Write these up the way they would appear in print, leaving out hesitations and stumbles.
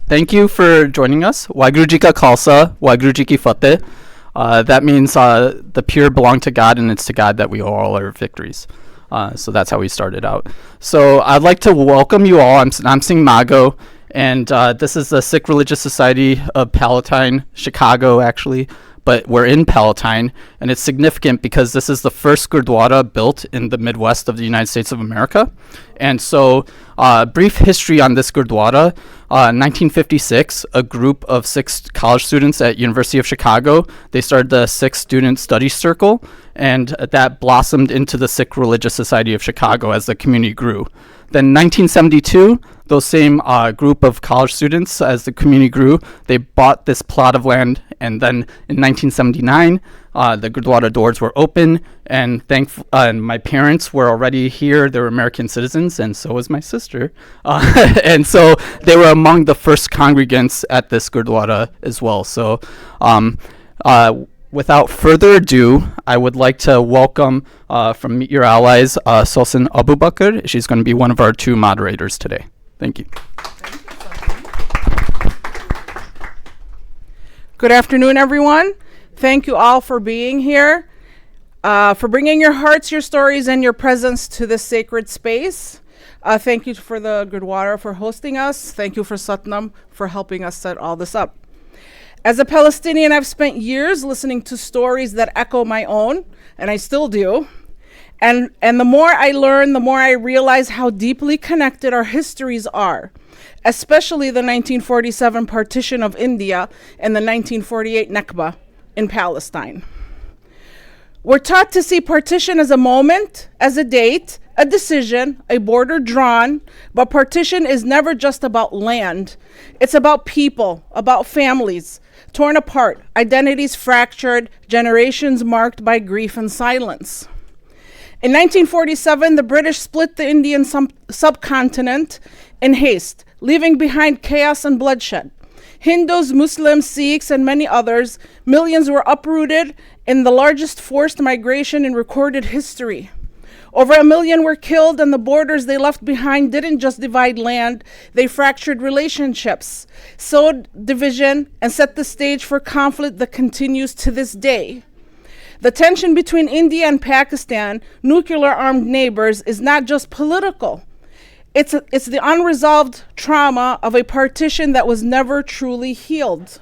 Thank you for joining us. Waheguru Ji Ka Khalsa, Waheguru Ji Ki Fateh. That means the pure belong to God, and it's to God that we owe all our victories. So that's how we started out. So I'd like to welcome you all. I'm Singh Mago, and this is the Sikh Religious Society of Palatine, Chicago, actually. But we're in Palatine, and it's significant because this is the first Gurdwara built in the Midwest of the United States of America. And so, brief history on this Gurdwara. 1956, a group of Sikh college students at University of Chicago, they started the Sikh Student Study Circle, and that blossomed into the Sikh Religious Society of Chicago as the community grew. Then 1972, those same group of college students, as the community grew, they bought this plot of land, and then in 1979, the Gurdwara doors were open, and my parents were already here. They were American citizens, and so was my sister. And so they were among the first congregants at this Gurdwara as well. So without further ado, I would like to welcome from Meet Your Allies, Sultan Abubakar. She's going to be one of our two moderators today. Thank you. Good afternoon, everyone. Thank you all for being here, for bringing your hearts, your stories, and your presence to this sacred space. Thank you for the Gurdwara for hosting us. Thank you for Satnam for helping us set all this up. As a Palestinian, I've spent years listening to stories that echo my own, and I still do. And the more I learn, the more I realize how deeply connected our histories are, especially the 1947 partition of India and the 1948 Nakba in Palestine. We're taught to see partition as a moment, as a date, a decision, a border drawn, but partition is never just about land. It's about people, about families, torn apart, identities fractured, generations marked by grief and silence. In 1947, the British split the Indian subcontinent in haste, leaving behind chaos and bloodshed. Hindus, Muslims, Sikhs, and many others, millions were uprooted in the largest forced migration in recorded history. Over 1 million were killed, and the borders they left behind didn't just divide land, they fractured relationships, sowed division, and set the stage for conflict that continues to this day. The tension between India and Pakistan, nuclear-armed neighbors, is not just political. It's the unresolved trauma of a partition that was never truly healed.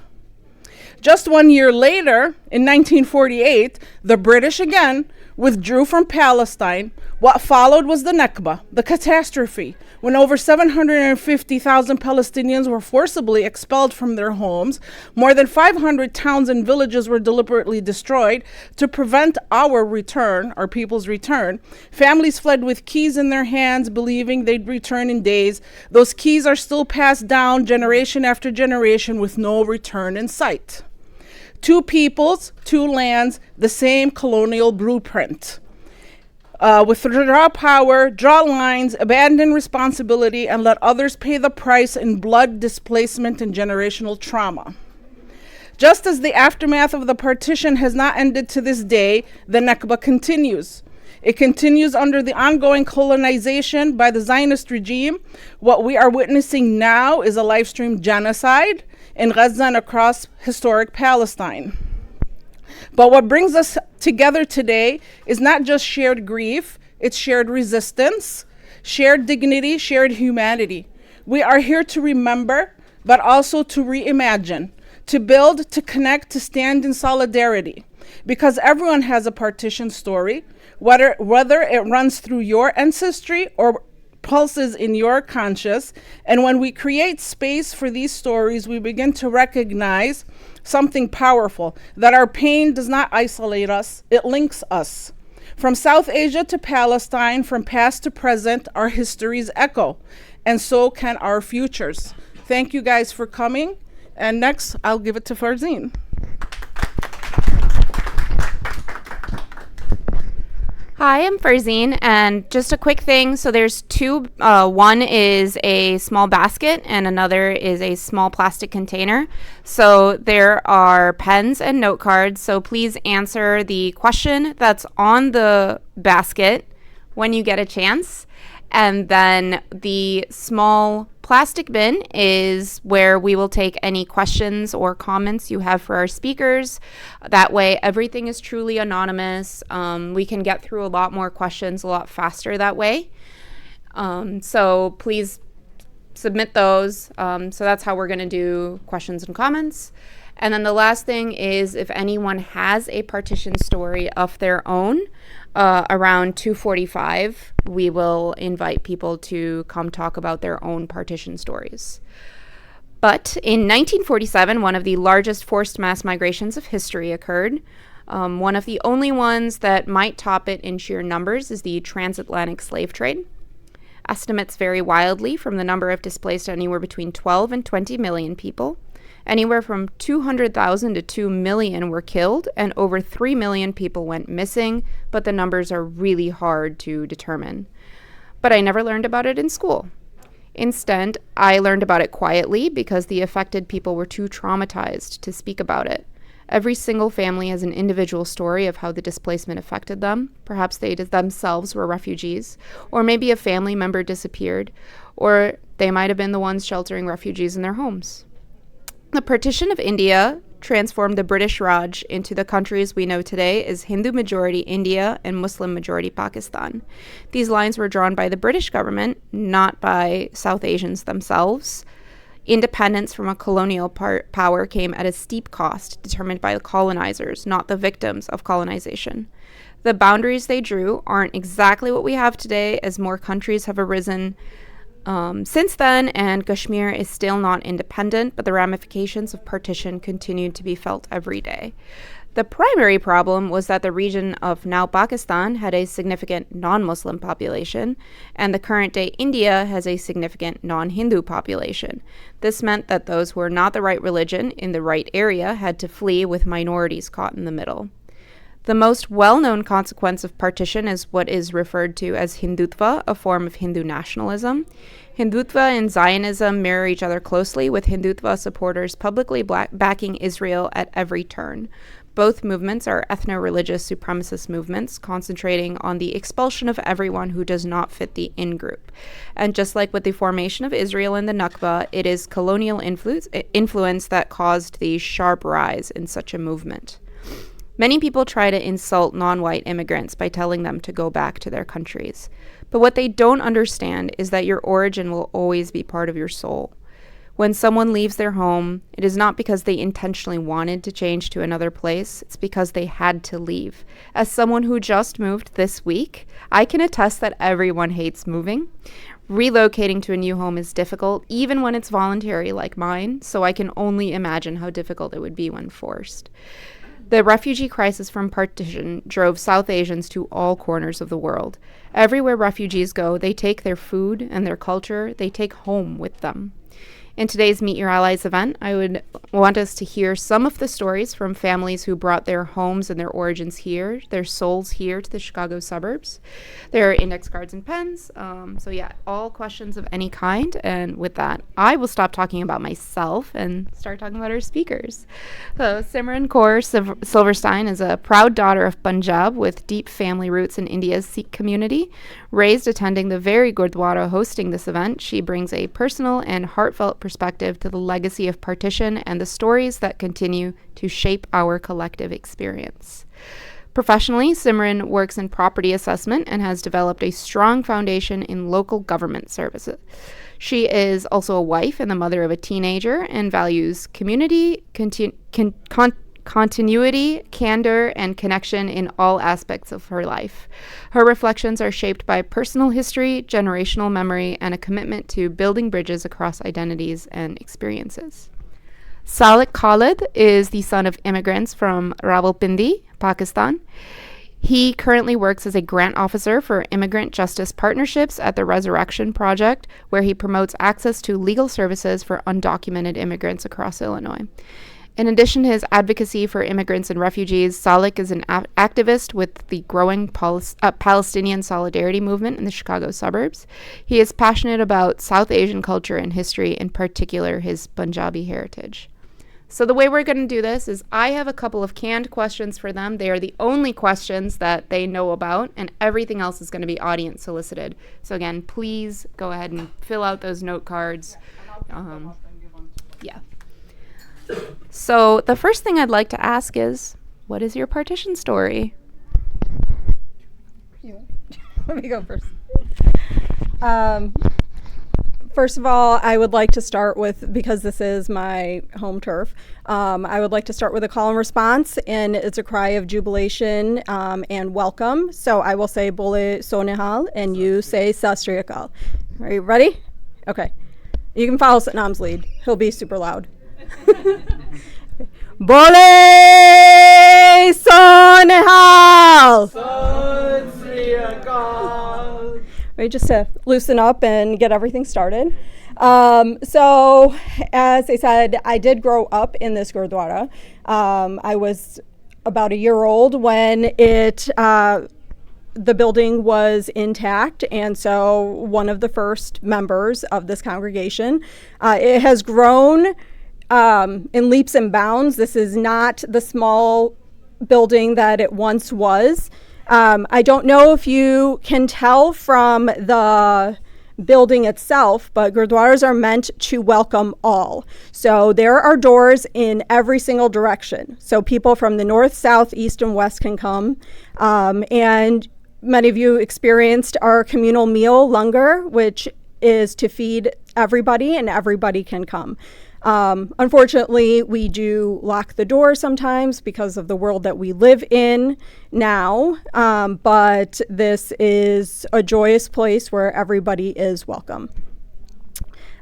Just 1 year later, in 1948, the British again withdrew from Palestine. What followed was the Nakba, the catastrophe, when over 750,000 Palestinians were forcibly expelled from their homes. More than 500 towns and villages were deliberately destroyed to prevent our return, our people's return. Families fled with keys in their hands, believing they'd return in days. Those keys are still passed down generation after generation with no return in sight. Two peoples, two lands, the same colonial blueprint. Withdraw power, draw lines, abandon responsibility, and let others pay the price in blood, displacement, and generational trauma. Just as the aftermath of the partition has not ended to this day, the Nakba continues. It continues under the ongoing colonization by the Zionist regime. What we are witnessing now is a live-stream genocide in Gaza and across historic Palestine. But what brings us together today is not just shared grief, it's shared resistance, shared dignity, shared humanity. We are here to remember, but also to reimagine, to build, to connect, to stand in solidarity. Because everyone has a partition story, whether it runs through your ancestry or pulses in your conscious. And when we create space for these stories, we begin to recognize something powerful, that our pain does not isolate us, it links us. From South Asia to Palestine, from past to present, our histories echo, and so can our futures. Thank you guys for coming. And next, I'll give it to Farzeen. Hi, I'm Farzeen, and just a quick thing. So there's two. One is a small basket, and another is a small plastic container. So there are pens and note cards. So please answer the question that's on the basket when you get a chance. And then the small plastic bin is where we will take any questions or comments you have for our speakers. That way, everything is truly anonymous. We can get through a lot more questions a lot faster that way. So please submit those. So that's how we're going to do questions and comments. And then the last thing is if anyone has a partition story of their own, around 2:45, we will invite people to come talk about their own partition stories. But in 1947, one of the largest forced mass migrations of history occurred. One of the only ones that might top it in sheer numbers is the transatlantic slave trade. Estimates vary wildly from the number of displaced anywhere between 12 and 20 million people. Anywhere from 200,000 to 2 million were killed, and over 3 million people went missing, but the numbers are really hard to determine. But I never learned about it in school. Instead, I learned about it quietly because the affected people were too traumatized to speak about it. Every single family has an individual story of how the displacement affected them. Perhaps they themselves were refugees, or maybe a family member disappeared, or they might have been the ones sheltering refugees in their homes. The partition of India transformed the British Raj into the countries we know today as Hindu-majority India and Muslim-majority Pakistan. These lines were drawn by the British government, not by South Asians themselves. Independence from a colonial power came at a steep cost, determined by the colonizers, not the victims of colonization. The boundaries they drew aren't exactly what we have today, as more countries have arisen since then, and Kashmir is still not independent, but the ramifications of partition continued to be felt every day. The primary problem was that the region of now Pakistan had a significant non-Muslim population, and the current-day India has a significant non-Hindu population. This meant that those who were not the right religion in the right area had to flee, with minorities caught in the middle. The most well-known consequence of partition is what is referred to as Hindutva, a form of Hindu nationalism. Hindutva and Zionism mirror each other closely, with Hindutva supporters publicly backing Israel at every turn. Both movements are ethno-religious supremacist movements, concentrating on the expulsion of everyone who does not fit the in-group. And just like with the formation of Israel and the Nakba, it is colonial influence that caused the sharp rise in such a movement. Many people try to insult non-white immigrants by telling them to go back to their countries. But what they don't understand is that your origin will always be part of your soul. When someone leaves their home, it is not because they intentionally wanted to change to another place, it's because they had to leave. As someone who just moved this week, I can attest that everyone hates moving. Relocating to a new home is difficult, even when it's voluntary like mine, so I can only imagine how difficult it would be when forced. The refugee crisis from partition drove South Asians to all corners of the world. Everywhere refugees go, they take their food and their culture, they take home with them. In today's Meet Your Allies event, I would want us to hear some of the stories from families who brought their homes and their origins here, their souls here to the Chicago suburbs. There are index cards and pens. So yeah, all questions of any kind. And with that, I will stop talking about myself and start talking about our speakers. So Simran Kaur Silverstein is a proud daughter of Punjab with deep family roots in India's Sikh community. Raised attending the very Gurdwara hosting this event, she brings a personal and heartfelt perspective to the legacy of partition and the stories that continue to shape our collective experience. Professionally, Simran works in property assessment and has developed a strong foundation in local government services. She is also a wife and the mother of a teenager and values community, continuity, candor, and connection in all aspects of her life. Her reflections are shaped by personal history, generational memory, and a commitment to building bridges across identities and experiences. Salik Khalid is the son of immigrants from Rawalpindi, Pakistan. He currently works as a grant officer for Immigrant Justice Partnerships at the Resurrection Project, where he promotes access to legal services for undocumented immigrants across Illinois. In addition to his advocacy for immigrants and refugees, Salik is an activist with the growing Palestinian solidarity movement in the Chicago suburbs. He is passionate about South Asian culture and history, in particular his Punjabi heritage. So the way we're going to do this is I have a couple of canned questions for them. They are the only questions that they know about, and everything else is going to be audience solicited. So again, please go ahead and fill out those note cards. Yeah. So the first thing I'd like to ask is, what is your partition story? Let me go first. First of all, I would like to start with, because this is my home turf, I would like to start with a call and response, and it's a cry of jubilation and welcome. So I will say Bole Sonehal, and you say Sastri Akal. Are you ready? Okay. You can follow Satnam's lead. He'll be super loud. Bole Sonehal! Right, just to loosen up and get everything started. So, as I said, I did grow up in this Gurdwara. I was about a year old when the building was intact, and so one of the first members of this congregation. It has grown in leaps and bounds. This is not the small building that it once was. I don't know if you can tell from the building itself, but Gurdwaras are meant to welcome all. So there are doors in every single direction. So people from the north, south, east, and west can come. And many of you experienced our communal meal, langar, which is to feed everybody, and everybody can come. Unfortunately, we do lock the door sometimes because of the world that we live in now, but this is a joyous place where everybody is welcome.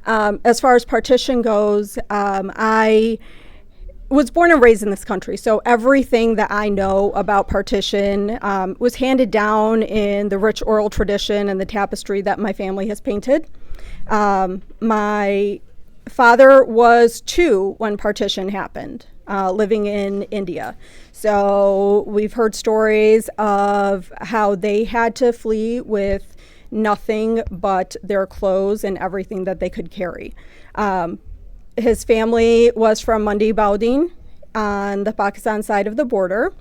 As far as Partition goes, I was born and raised in this country, so everything that I know about Partition was handed down in the rich oral tradition and the tapestry that my family has painted. My father was 2 when Partition happened, living in India. So we've heard stories of how they had to flee with nothing but their clothes and everything that they could carry. His family was from Mandi Baudin on the Pakistan side of the border.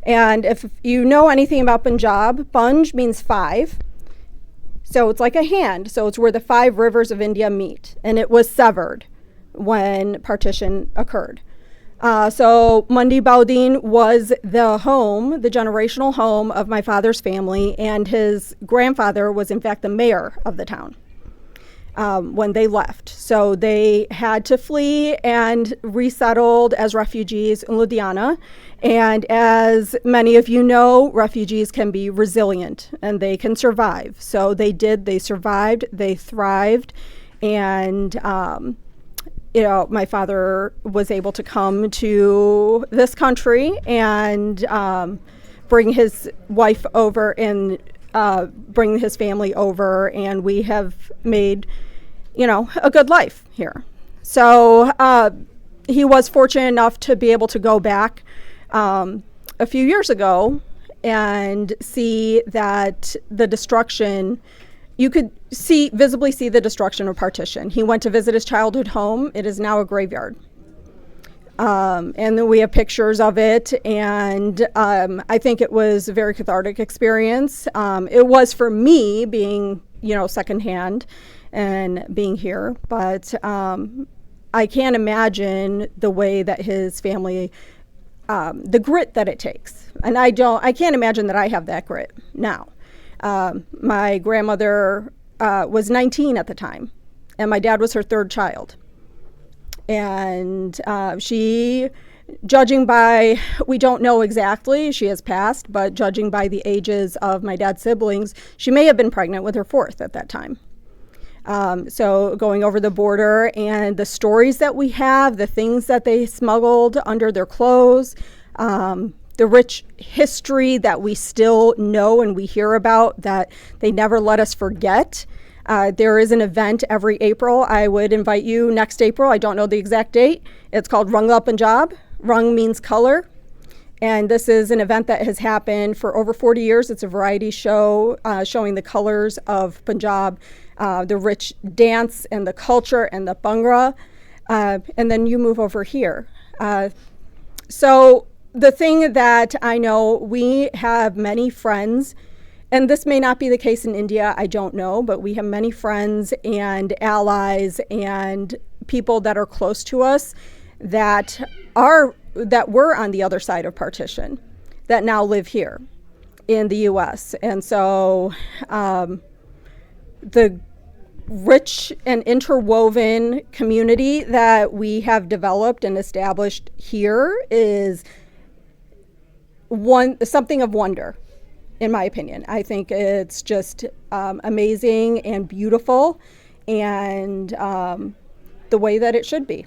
And if you know anything about Punjab, Punj means 5. So it's like a hand. So it's where the 5 rivers of India meet. And it was severed when Partition occurred. So Mandi Baudin was the home, the generational home of my father's family. And his grandfather was, in fact, the mayor of the town when they left. So they had to flee and resettled as refugees in Ludhiana. And as many of you know, refugees can be resilient and they can survive. So they did, they survived, they thrived. And, my father was able to come to this country and bring his wife over and bring his family over. And we have made, a good life here. So he was fortunate enough to be able to go back a few years ago and see that the destruction, you could visibly see the destruction of Partition. He went to visit his childhood home. It is now a graveyard. And then we have pictures of it, and I think it was a very cathartic experience. It was for me being, secondhand and being here, but I can't imagine the way that his family, the grit that it takes. And I can't imagine that I have that grit now. My grandmother was 19 at the time, and my dad was her 3rd child. And she, judging by, we don't know exactly, she has passed, but judging by the ages of my dad's siblings, she may have been pregnant with her 4th at that time. So going over the border and the stories that we have, the things that they smuggled under their clothes, the rich history that we still know and we hear about that they never let us forget. There is an event every April. I would invite you next April. I don't know the exact date. It's called Rangla Punjab. Rang means color. And this is an event that has happened for over 40 years. It's a variety show showing the colors of Punjab, the rich dance and the culture and the Bhangra. And then you move over here. So the thing that I know, we have many friends, and this may not be the case in India, I don't know, but we have many friends and allies and people that are close to us that were on the other side of partition, that now live here in the US. And so the rich and interwoven community that we have developed and established here is something of wonder, in my opinion. I think it's just amazing and beautiful, and the way that it should be.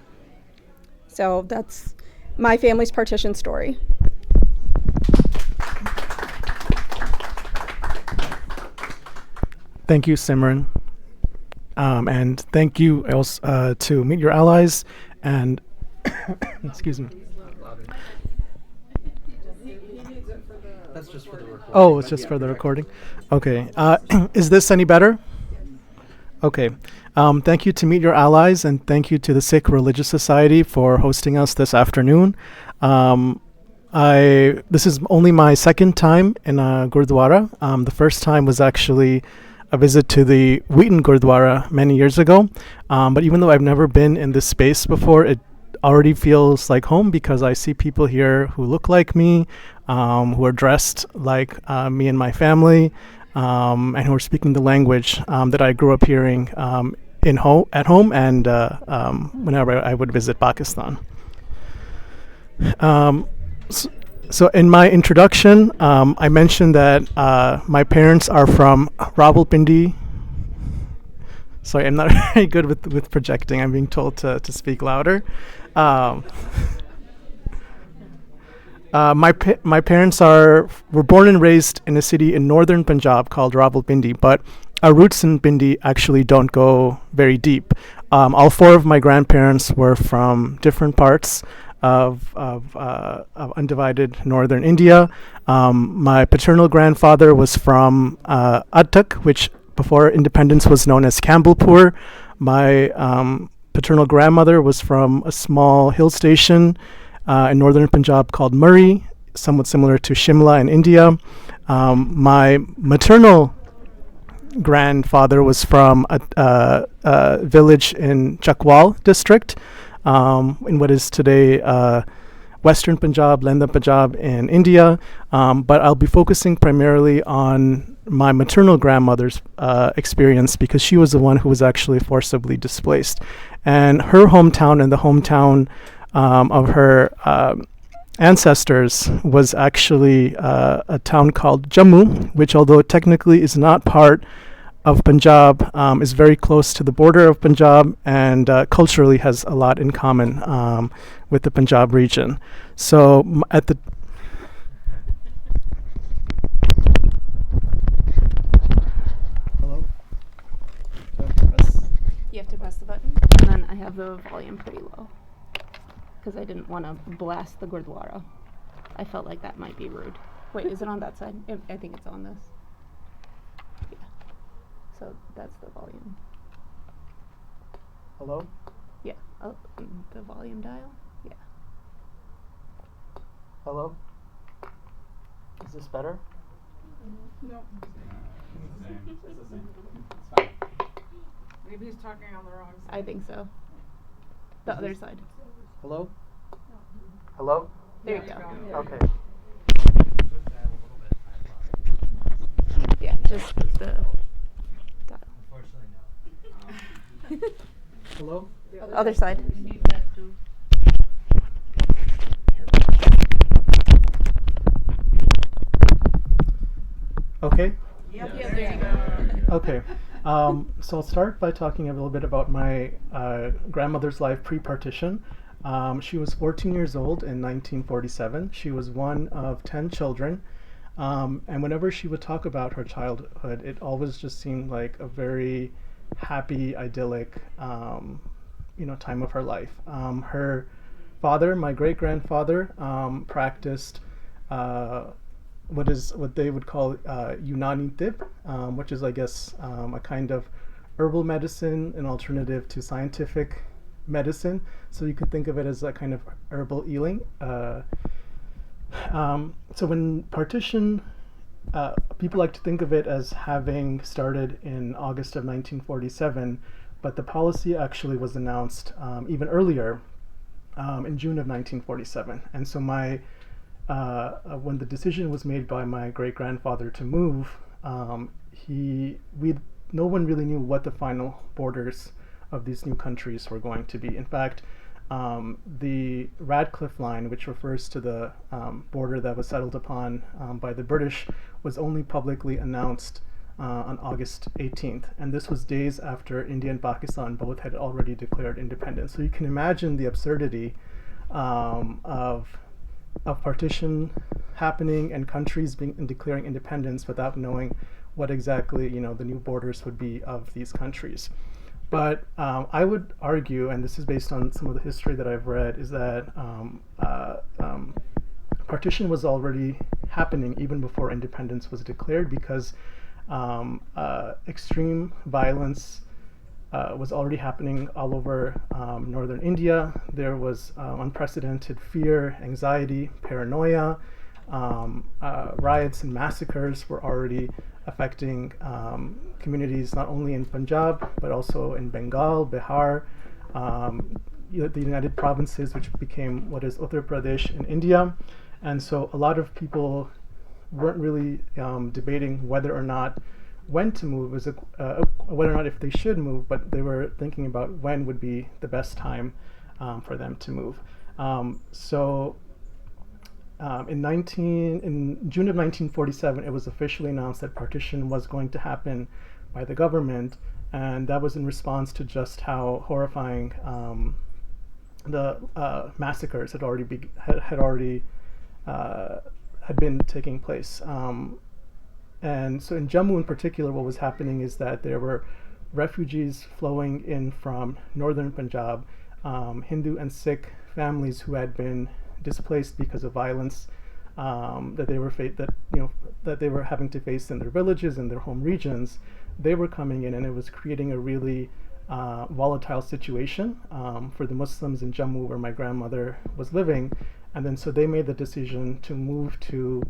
So that's my family's partition story. Thank you, Simran. And thank you also to Meet Your Allies and excuse me. That's just for the recording. Oh, it's just for the recording. Okay. Is this any better? Okay. Thank you to Meet Your Allies, and thank you to the Sikh Religious Society for hosting us this afternoon. This is only my second time in a Gurdwara. The first time was actually a visit to the Wheaton Gurdwara many years ago. But even though I've never been in this space before, it already feels like home because I see people here who look like me, who are dressed like me and my family, and who are speaking the language that I grew up hearing at home and whenever I would visit Pakistan. So in my introduction, I mentioned that my parents are from Rawalpindi. Sorry, I'm not very good with projecting. I'm being told to speak louder. My parents were born and raised in a city in northern Punjab called Rawalpindi, but our roots in Pindi actually don't go very deep. All four of my grandparents were from different parts of undivided northern India. My paternal grandfather was from Attak, which before independence was known as Campbellpur. My paternal grandmother was from a small hill station in northern Punjab called Murree, somewhat similar to Shimla in India. My maternal grandfather was from a village in Chakwal district, in what is today Western Punjab, Lendam Punjab in India. But I'll be focusing primarily on my maternal grandmother's experience because she was the one who was actually forcibly displaced. And her hometown and the hometown of her ancestors was actually a town called Jammu, which although technically is not part of Punjab, is very close to the border of Punjab and culturally has a lot in common with the Punjab region. So at the Hello? You have to press the button, and then I have the volume pretty low because I didn't want to blast the Gurdwara. I felt like that might be rude. Wait, is it on that side? I think it's on this. Yeah. So that's the volume. Hello? Yeah. Oh, the volume dial? Yeah. Hello? Is this better? No. Maybe he's talking on the wrong side. I think so. The other side. Hello? Hello? There you go. Okay. Yeah, just the dial. Hello? Other side. Okay. Yep. Yeah, there you go. Okay. So I'll start by talking a little bit about my grandmother's life pre-partition. She was 14 years old in 1947. She was one of 10 children. And whenever she would talk about her childhood, it always just seemed like a very happy, idyllic, time of her life. Her father, my great-grandfather, practiced what they would call Unani Tib, which is, I guess, a kind of herbal medicine, an alternative to scientific medicine. So you could think of it as a kind of herbal healing. So when partition, people like to think of it as having started in August of 1947, but the policy actually was announced even earlier, in June of 1947. And so when the decision was made by my great-grandfather to move, no one really knew what the final borders of these new countries were going to be. In fact, the Radcliffe Line, which refers to the border that was settled upon by the British, was only publicly announced on August 18th. And this was days after India and Pakistan both had already declared independence. So you can imagine the absurdity of partition happening and countries declaring independence without knowing what exactly the new borders would be of these countries. But I would argue, and this is based on some of the history that I've read, is that partition was already happening even before independence was declared, because extreme violence was already happening all over northern India. There was unprecedented fear, anxiety, paranoia. Riots and massacres were already affecting communities not only in Punjab but also in Bengal, Bihar, the United Provinces, which became what is Uttar Pradesh in India. And so a lot of people weren't really debating whether or not when to move, whether or not if they should move, but they were thinking about when would be the best time for them to move. In June of 1947, it was officially announced that partition was going to happen by the government, and that was in response to just how horrifying the massacres had been taking place. And so in Jammu in particular, what was happening is that there were refugees flowing in from northern Punjab, Hindu and Sikh families who had been displaced because of violence that they were having to face in their villages and their home regions. They were coming in, and it was creating a really volatile situation for the Muslims in Jammu, where my grandmother was living. And then so they made the decision to move to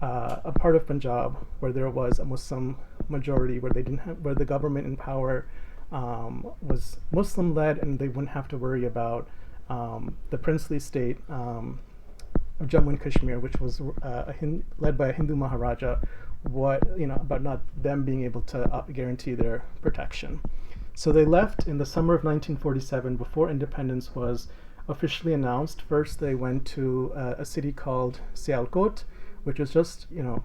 a part of Punjab where there was a Muslim majority, where the government in power was Muslim led, and they wouldn't have to worry about the princely state of Jammu and Kashmir, which was led by a Hindu Maharaja, about not them being able to guarantee their protection. So they left in the summer of 1947 before independence was officially announced. First, they went to a city called Sialkot, which was just a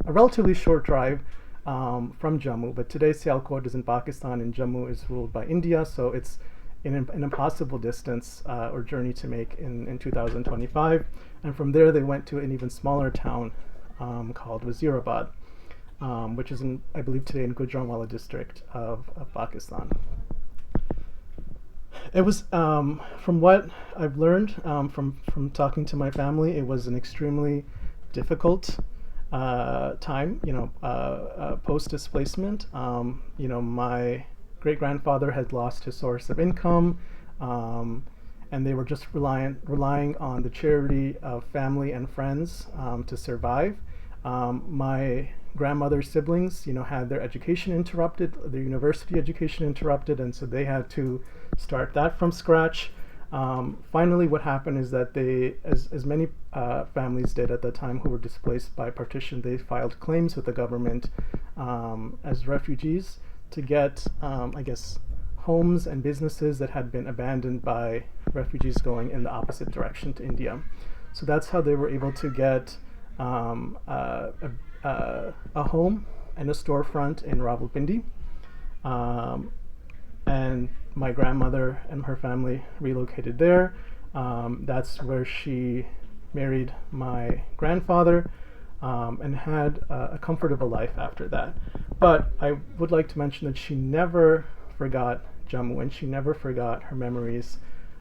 relatively short drive from Jammu. But today Sialkot is in Pakistan and Jammu is ruled by India, so it's an impossible distance or journey to make in 2025. And from there they went to an even smaller town called Wazirabad, which is I believe today in Gujranwala district of Pakistan. It was, from what I've learned from talking to my family, it was an extremely difficult time, post-displacement. My great-grandfather had lost his source of income, and they were just relying on the charity of family and friends to survive. My grandmother's siblings, had their education interrupted, their university education interrupted, and so they had to start that from scratch. Finally, what happened is that they, as many families did at the time who were displaced by partition, they filed claims with the government as refugees to get, homes and businesses that had been abandoned by refugees going in the opposite direction to India. So that's how they were able to get a home and a storefront in Rawalpindi. And my grandmother and her family relocated there. That's where she married my grandfather and had a comfortable life after that. But I would like to mention that she never forgot Jammu, and she never forgot her memories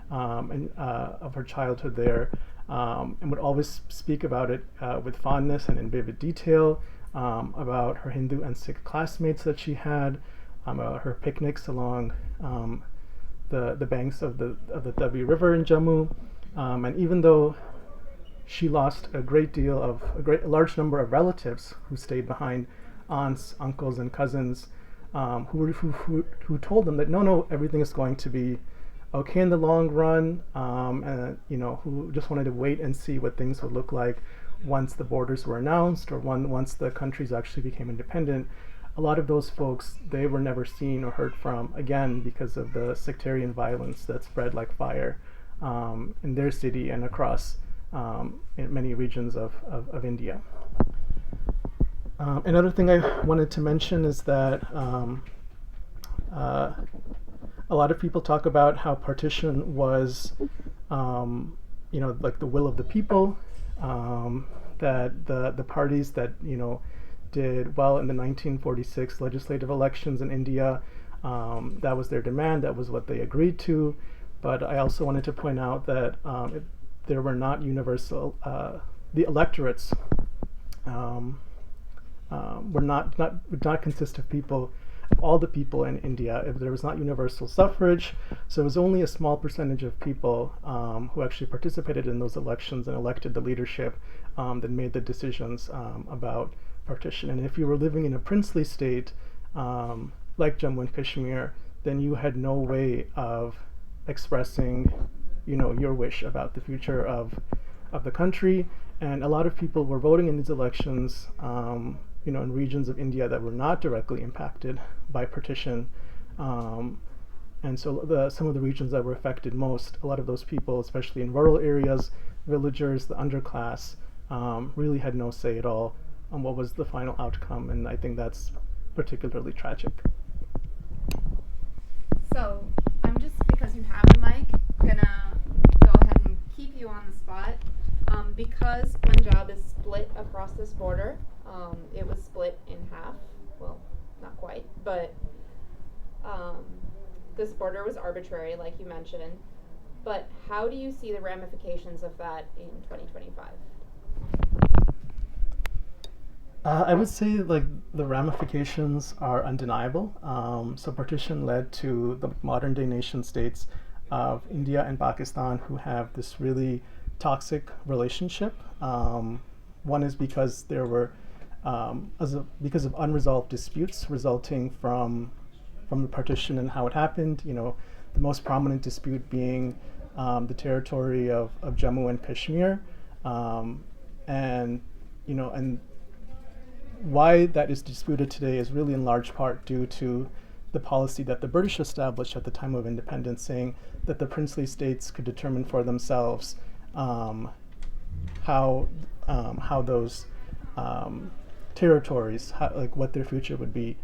of her childhood there, and would always speak about it with fondness and in vivid detail, about her Hindu and Sikh classmates that she had, her picnics along the banks of the Tavi River in Jammu, and even though she lost a large number of relatives who stayed behind, aunts, uncles, and cousins, who told them that no, everything is going to be okay in the long run, and who just wanted to wait and see what things would look like once the borders were announced or once the countries actually became independent. A lot of those folks, they were never seen or heard from again because of the sectarian violence that spread like fire in their city and across in many regions of India. Another thing I wanted to mention is that a lot of people talk about how partition was, like the will of the people, that the parties that, did well in the 1946 legislative elections in India, that was their demand, that was what they agreed to. But I also wanted to point out that there were not universal, the electorates would not consist of people, all the people in India. If there was not universal suffrage, so it was only a small percentage of people who actually participated in those elections and elected the leadership that made the decisions about partition. And if you were living in a princely state like Jammu and Kashmir, then you had no way of expressing, your wish about the future of the country. And a lot of people were voting in these elections, in regions of India that were not directly impacted by partition. And so some of the regions that were affected most, a lot of those people, especially in rural areas, villagers, the underclass, really had no say at all on what was the final outcome. And I think that's particularly tragic. So I'm just, because you have the mic, gonna go ahead and keep you on the spot. Because Punjab is split across this border, it was split in half. Well, not quite, but this border was arbitrary, like you mentioned. But how do you see the ramifications of that in 2025? I would say the ramifications are undeniable. So partition led to the modern day nation states of India and Pakistan, who have this really toxic relationship. One is because there were because of unresolved disputes resulting from the partition and how it happened. The most prominent dispute being the territory of Jammu and Kashmir, and why that is disputed today is really in large part due to the policy that the British established at the time of independence, saying that the princely states could determine for themselves how those territories, what their future would be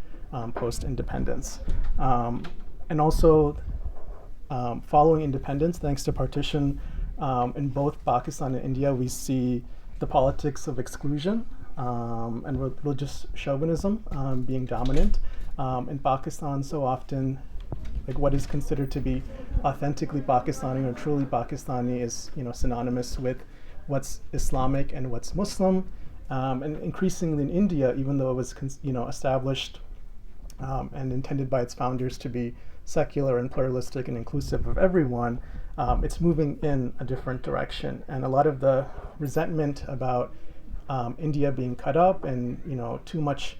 post-independence. And also, following independence, thanks to partition, in both Pakistan and India, we see the politics of exclusion and religious chauvinism being dominant. In Pakistan, so often, what is considered to be authentically Pakistani or truly Pakistani is, synonymous with what's Islamic and what's Muslim. And increasingly in India, even though it was, established and intended by its founders to be secular and pluralistic and inclusive of everyone, it's moving in a different direction. And a lot of the resentment about India being cut up and, too much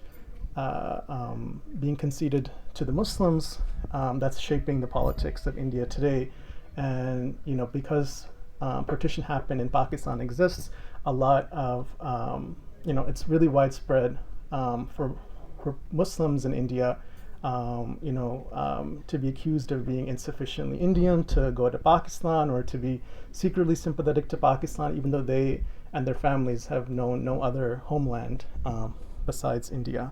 being conceded to the Muslims, that's shaping the politics of India today. And because partition happened and Pakistan exists, a lot of it's really widespread for Muslims in India, to be accused of being insufficiently Indian to go to Pakistan, or to be secretly sympathetic to Pakistan, even though they and their families have known no other homeland besides India.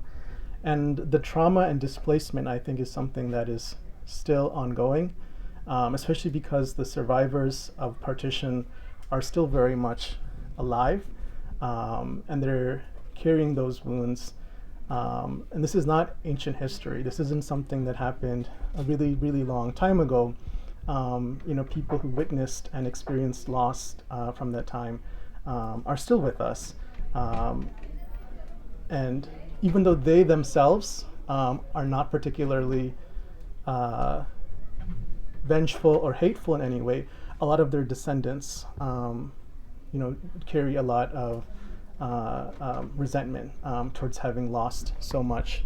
And the trauma and displacement, I think, is something that is still ongoing, especially because the survivors of partition are still very much alive, and they're carrying those wounds. And this is not ancient history. This isn't something that happened a really, really long time ago. People who witnessed and experienced loss from that time are still with us. And even though they themselves are not particularly vengeful or hateful in any way, a lot of their descendants, carry a lot of resentment towards having lost so much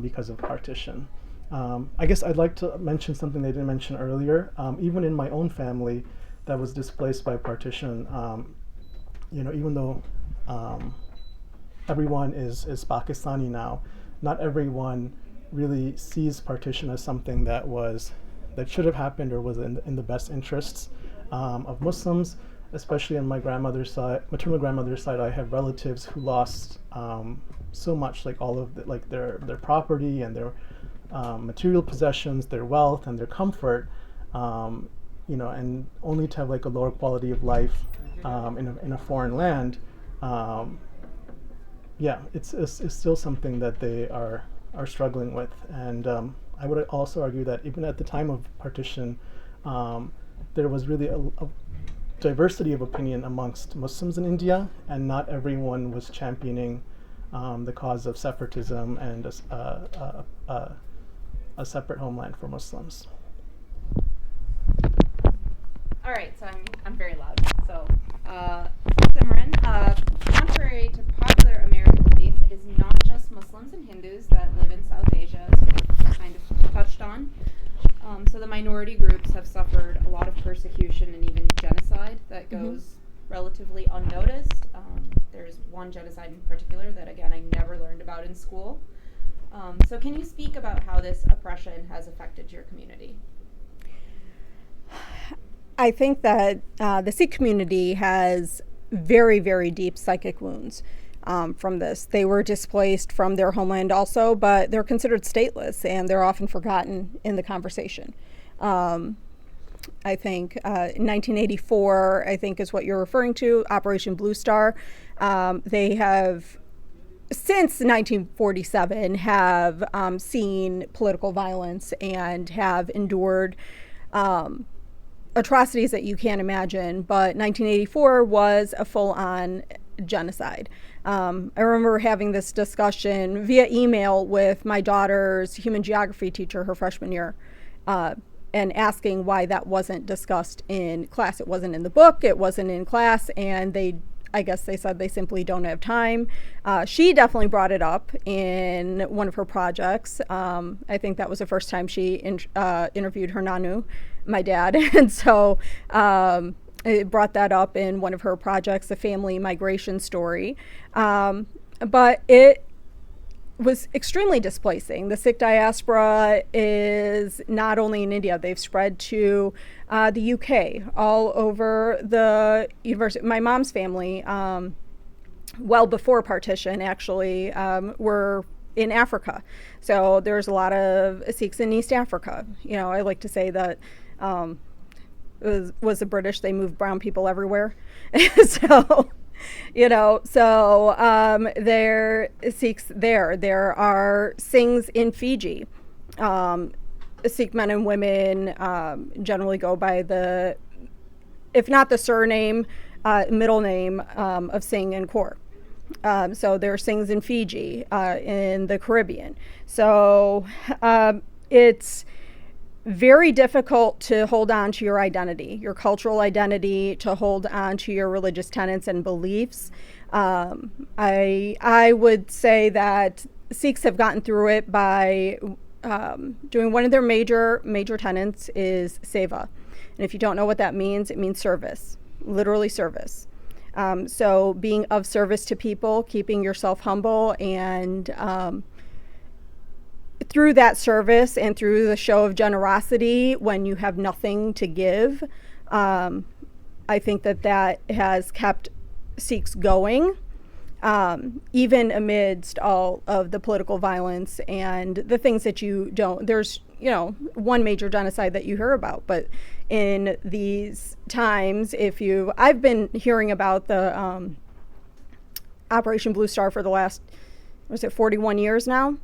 because of partition. I guess I'd like to mention something they didn't mention earlier. Even in my own family that was displaced by partition, even though everyone is Pakistani now, not everyone really sees partition as something that should have happened or was in the best interests of Muslims. Especially on my grandmother's side, maternal grandmother's side, I have relatives who lost so much, like all of their property and their material possessions, their wealth and their comfort, and only to have like a lower quality of life in a foreign land. It's still something that they are struggling with, and I would also argue that even at the time of partition, there was really a diversity of opinion amongst Muslims in India, and not everyone was championing the cause of separatism and a separate homeland for Muslims. All right, so I'm very loud. So, Simran, contrary to popular American belief, it is not just Muslims and Hindus that live in South Asia, as we kind of touched on. So the minority groups have suffered a lot of persecution and even genocide that goes relatively unnoticed. There's one genocide in particular that, again, I never learned about in school. So can you speak about how this oppression has affected your community? I think that the Sikh community has very, very deep psychic wounds from this. They were displaced from their homeland also, but they're considered stateless and they're often forgotten in the conversation. I think in 1984, I think is what you're referring to, Operation Blue Star. They have, since 1947, have seen political violence and have endured atrocities that you can't imagine, but 1984 was a full-on genocide. I remember having this discussion via email with my daughter's human geography teacher her freshman year, and asking why that wasn't discussed in class. It wasn't in the book, it wasn't in class, and I guess they said they simply don't have time. She definitely brought it up in one of her projects. I think that was the first time she interviewed her Nanu, my dad, and so it brought that up in one of her projects, the family migration story. But it was extremely displacing. The Sikh diaspora is not only in India, they've spread to the UK, all over the university. My mom's family, well before partition, actually, were in Africa. So there's a lot of Sikhs in East Africa. I like to say that it was the British, they moved brown people everywhere. So there are Sikhs there. There are Singhs in Fiji. Sikh men and women generally go by the, if not the surname, middle name of Singh and Kaur. So there are Singhs in Fiji, in the Caribbean. So it's very difficult to hold on to your identity, your cultural identity, to hold on to your religious tenets and beliefs. I would say that Sikhs have gotten through it by doing one of their major tenets is seva. And if you don't know what that means, it means service, literally service. So being of service to people, keeping yourself humble, and through that service and through the show of generosity when you have nothing to give, I think that has kept Sikhs going, even amidst all of the political violence and the things that you don't, there's, one major genocide that you hear about, but in these times, I've been hearing about the Operation Blue Star for the last, 41 years now?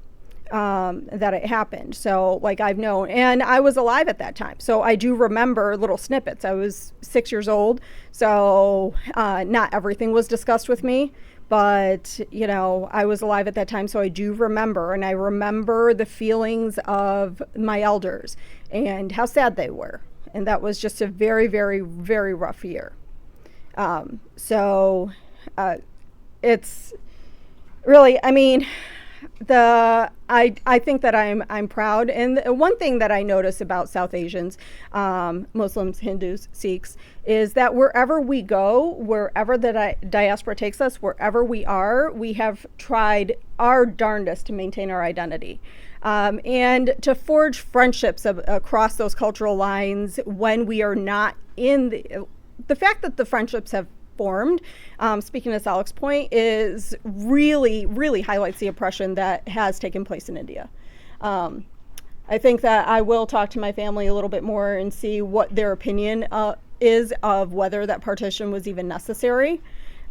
That it happened. So I've known, and I was alive at that time. So I do remember little snippets. I was 6 years old. So not everything was discussed with me, But, you know, I was alive at that time, so I do remember, and I remember the feelings of my elders and how sad they were. And that was just a very, very, very rough year. It's really, I mean, I think that I'm proud. And one thing that I notice about South Asians, Muslims, Hindus, Sikhs, is that wherever we go, wherever the diaspora takes us, wherever we are, we have tried our darndest to maintain our identity. And to forge friendships across those cultural lines when we are not in the fact that the friendships have formed, speaking to Salik's point, is really, really highlights the oppression that has taken place in India. I think that I will talk to my family a little bit more and see what their opinion is of whether that partition was even necessary.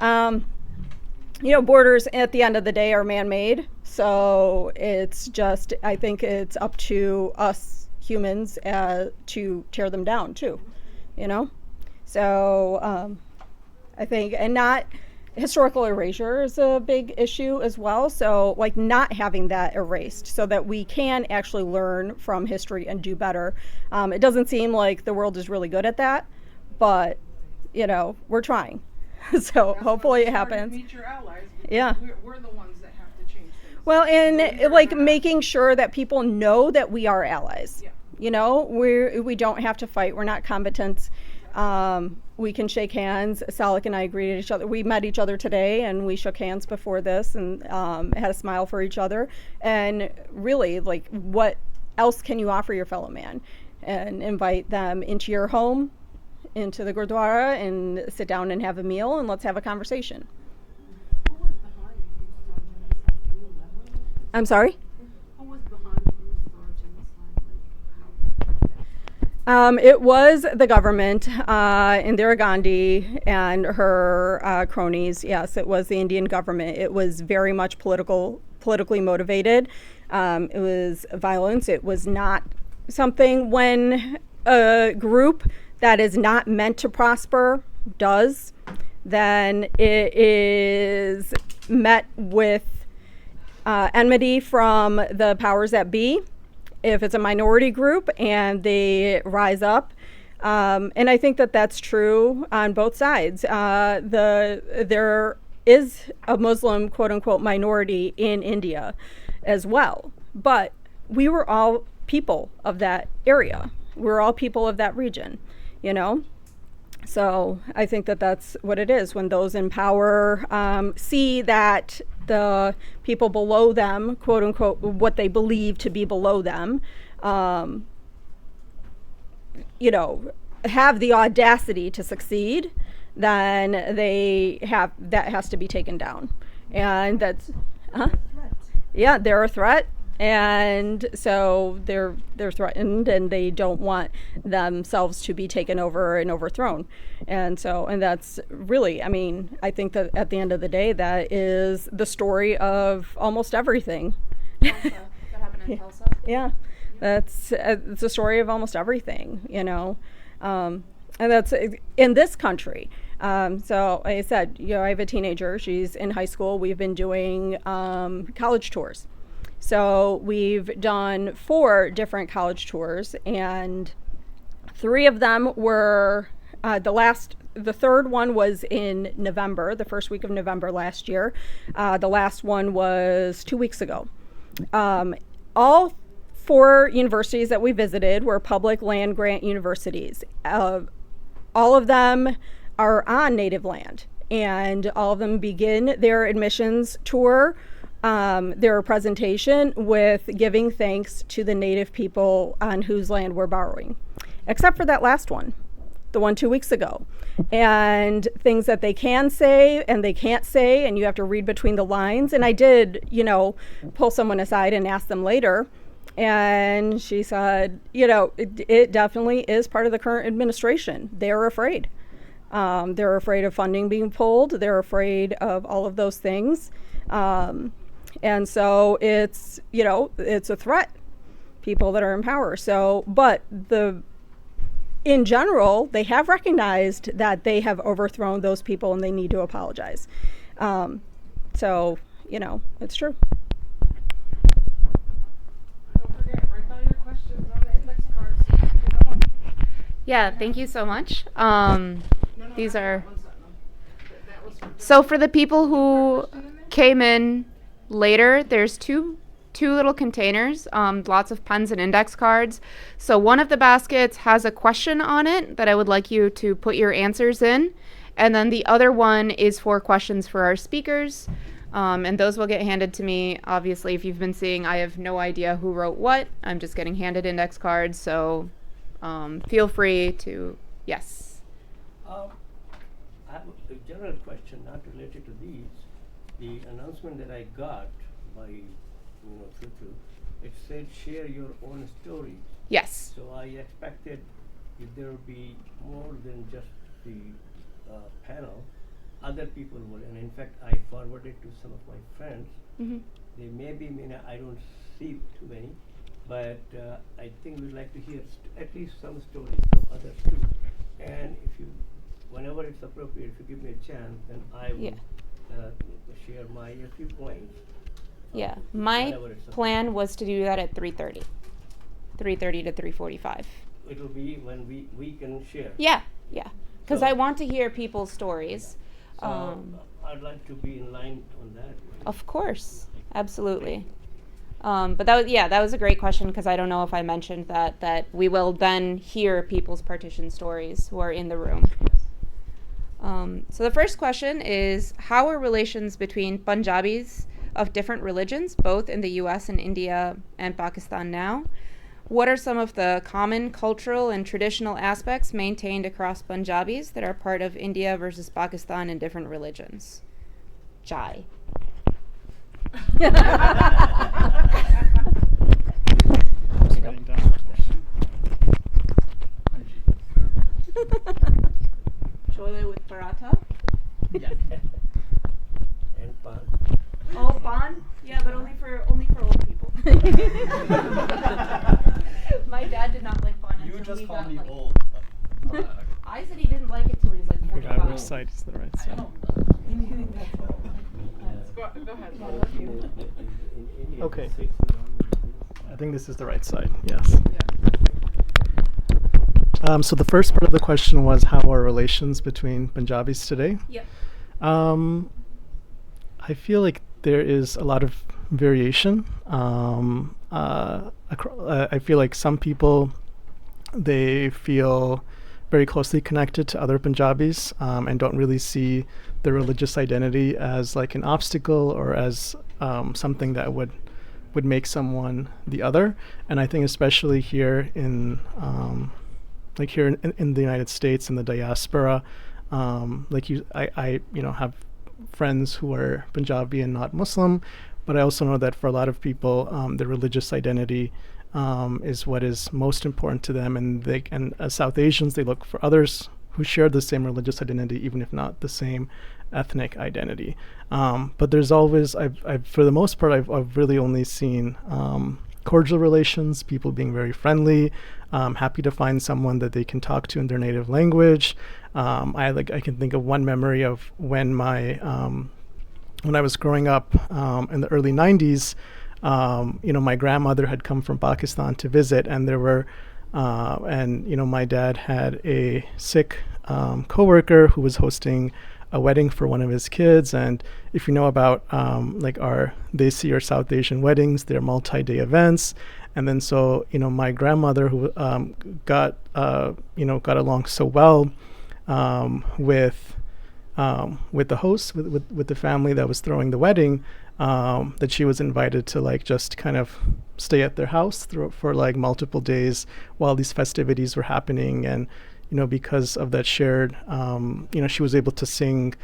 You know, borders at the end of the day are man-made, so it's just, I think it's up to us humans to tear them down too, you know? So I think, and not historical erasure is a big issue as well. So like not having that erased so that we can actually learn from history and do better. It doesn't seem like the world is really good at that, but you know, we're trying. So That's hopefully it why it's hard to happens. meet your allies, because Yeah. we're the ones that have to change things. Well, and Believe it or like not. making sure that people know that we are allies. Yeah. You know, we don't have to fight. We're not combatants. We can shake hands. Salik and I greeted each other. We met each other today, and we shook hands before this, and had a smile for each other. And really, like, what else can you offer your fellow man? And invite them into your home, into the Gurdwara, and sit down and have a meal, and let's have a conversation. Who was behind the genocide? Can you elaborate? I'm sorry? Who was behind the genocide? It was the government, Indira Gandhi and her cronies. Yes, it was the Indian government. It was very much politically motivated. It was violence. It was not something when a group that is not meant to prosper does, then it is met with enmity from the powers that be. If it's a minority group and they rise up. And I think that that's true on both sides. There is a Muslim, quote unquote, minority in India as well. But we were all people of that area. We're all people of that region, you know? So I think that that's what it is when those in power see that the people below them, quote unquote, what they believe to be below them, you know, have the audacity to succeed, then that has to be taken down. And that's, yeah, they're a threat. And so they're threatened, and they don't want themselves to be taken over and overthrown. And that's really, I mean, I think that at the end of the day, that is the story of almost everything. That happened in Tulsa. Yeah, it's the story of almost everything, you know. And that's in this country. So like I said, you know, I have a teenager. She's in high school. We've been doing college tours. So we've done 4 different college tours, and 3 of them were the third one was in November, the first week of November last year. The last one was 2 weeks ago. All 4 universities that we visited were public land grant universities. All of them are on native land, and all of them begin their admissions tour, their presentation, with giving thanks to the native people on whose land we're borrowing, except for that last one, the one 2 weeks ago, and things that they can say and they can't say, and you have to read between the lines. And I did, you know, pull someone aside and ask them later, and she said, you know, it definitely is part of the current administration. They're afraid. They're afraid of funding being pulled. They're afraid of all of those things. And so it's, you know, it's a threat, people that are in power. So, but in general, they have recognized that they have overthrown those people, and they need to apologize. So, it's true. Don't forget, write down your questions on the index cards. Get going. Yeah, thank you so much. These are. One second. That was So for the people who came in later, there's two little containers, lots of pens and index cards. So one of the baskets has a question on it that I would like you to put your answers in. And then the other one is for questions for our speakers. And those will get handed to me. Obviously, if you've been seeing, I have no idea who wrote what. I'm just getting handed index cards. So feel free to, yes. I have a general question, not related to these. The announcement that I got by, through, it said share your own stories. Yes. So I expected if there would be more than just the panel, other people would. And in fact, I forwarded to some of my friends. Mm-hmm. They may not, I don't see too many, but I think we'd like to hear at least some stories from others too. And whenever it's appropriate, if you give me a chance, then I will share a few points. Yeah, my whenever it's plan was to do that at 3:30 to 3:45. It'll be when we can share. Yeah, because So- I want to hear people's stories. So I'd like to be in line on that. Of course, absolutely. But that was a great question because I don't know if I mentioned that we will then hear people's partition stories who are in the room. So the first question is, how are relations between Punjabis of different religions, both in the US and India and Pakistan now? What are some of the common cultural and traditional aspects maintained across Punjabis that are part of India versus Pakistan and different religions? Jai. Chole with paratha? And pan. Oh, pan? Yeah, but only for old people. My dad did not like pan. You until just he called got, me like- old. I said he didn't like it till he was like 45. Which side is the right side? Go ahead. In India, Okay. the Sikhs and all, I think this is the right side, yes. So the first part of the question was, how are relations between Punjabis today? Yep. I feel like there is a lot of variation. I feel like some people, they feel very closely connected to other Punjabis and don't really see their religious identity as like an obstacle or as something that would make someone the other. And I think especially here in in the United States, in the diaspora, I have friends who are Punjabi and not Muslim, but I also know that for a lot of people, their religious identity is what is most important to them, and as South Asians, they look for others who share the same religious identity, even if not the same ethnic identity. But there's always, for the most part, I've really only seen cordial relations, people being very friendly, happy to find someone that they can talk to in their native language. I can think of one memory of when when I was growing up in the early 90s. My grandmother had come from Pakistan to visit, and there were, my dad had a Sikh coworker who was hosting a wedding for one of his kids. And if you know about our Desi or South Asian weddings, they're multi-day events. And then so, my grandmother who got along so well with the host, with the family that was throwing the wedding, that she was invited to just kind of stay at their house for multiple days while these festivities were happening. And because of that shared, she was able to sing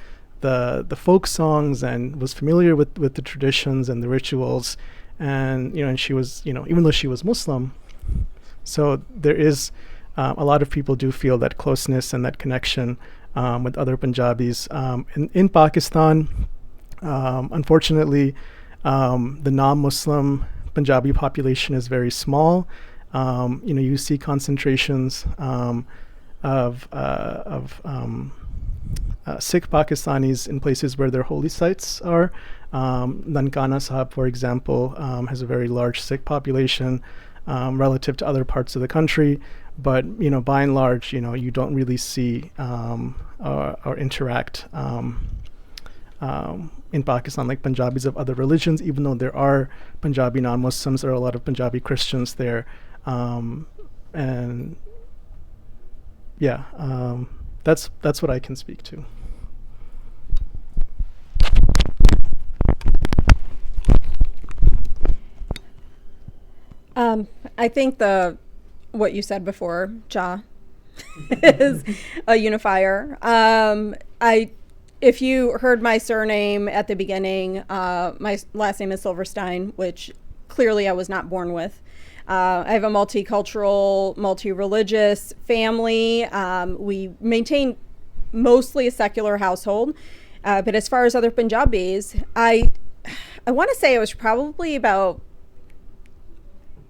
the folk songs and was familiar with the traditions and the rituals. And and she was, even though she was Muslim, so there is a lot of people do feel that closeness and that connection with other Punjabis. In Pakistan, unfortunately, the non-Muslim Punjabi population is very small. You see concentrations of Sikh Pakistanis in places where their holy sites are. Nankana Sahib, for example, has a very large Sikh population relative to other parts of the country. But by and large, you don't really see or interact in Pakistan like Punjabis of other religions, even though there are Punjabi non-Muslims, there are a lot of Punjabi Christians there. And yeah, that's what I can speak to. I think what you said before, Ja, is a unifier. If you heard my surname at the beginning, my last name is Silverstein, which clearly I was not born with. I have a multicultural, multi-religious family. We maintain mostly a secular household. But as far as other Punjabis, I want to say I was probably about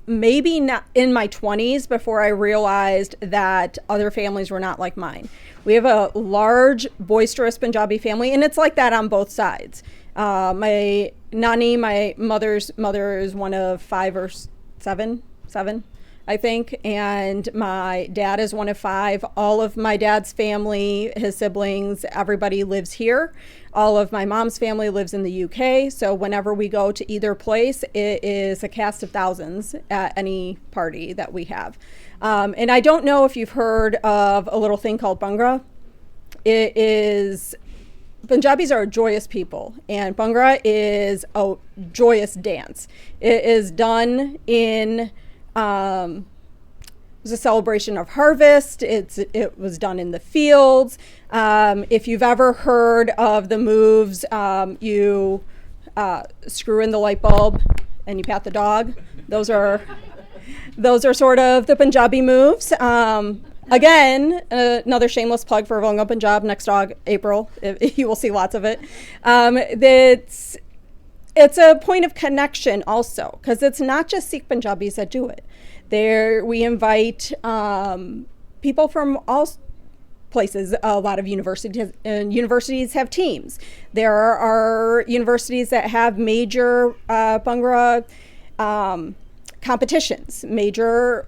maybe not in my 20s before I realized that other families were not like mine. We have a large, boisterous Punjabi family, and it's like that on both sides. My Nani, my mother's mother, is one of 5 or 7, I think, and my dad is one of 5. All of my dad's family, his siblings, everybody lives here. All of my mom's family lives in the UK, so whenever we go to either place, it is a cast of thousands at any party that we have. And I don't know if you've heard of a little thing called Bhangra. Punjabis are joyous people, and Bhangra is a joyous dance. It is done in it was a celebration of harvest. It was done in the fields. If you've ever heard of the moves, you screw in the light bulb and you pat the dog. Those are sort of the Punjabi moves. Again, another shameless plug for Vunga Punjab next April. You will see lots of it. It's a point of connection also, because it's not just Sikh Punjabis that do it. We invite people from all places. A lot of universities have teams. There are universities that have major Bhangra competitions, major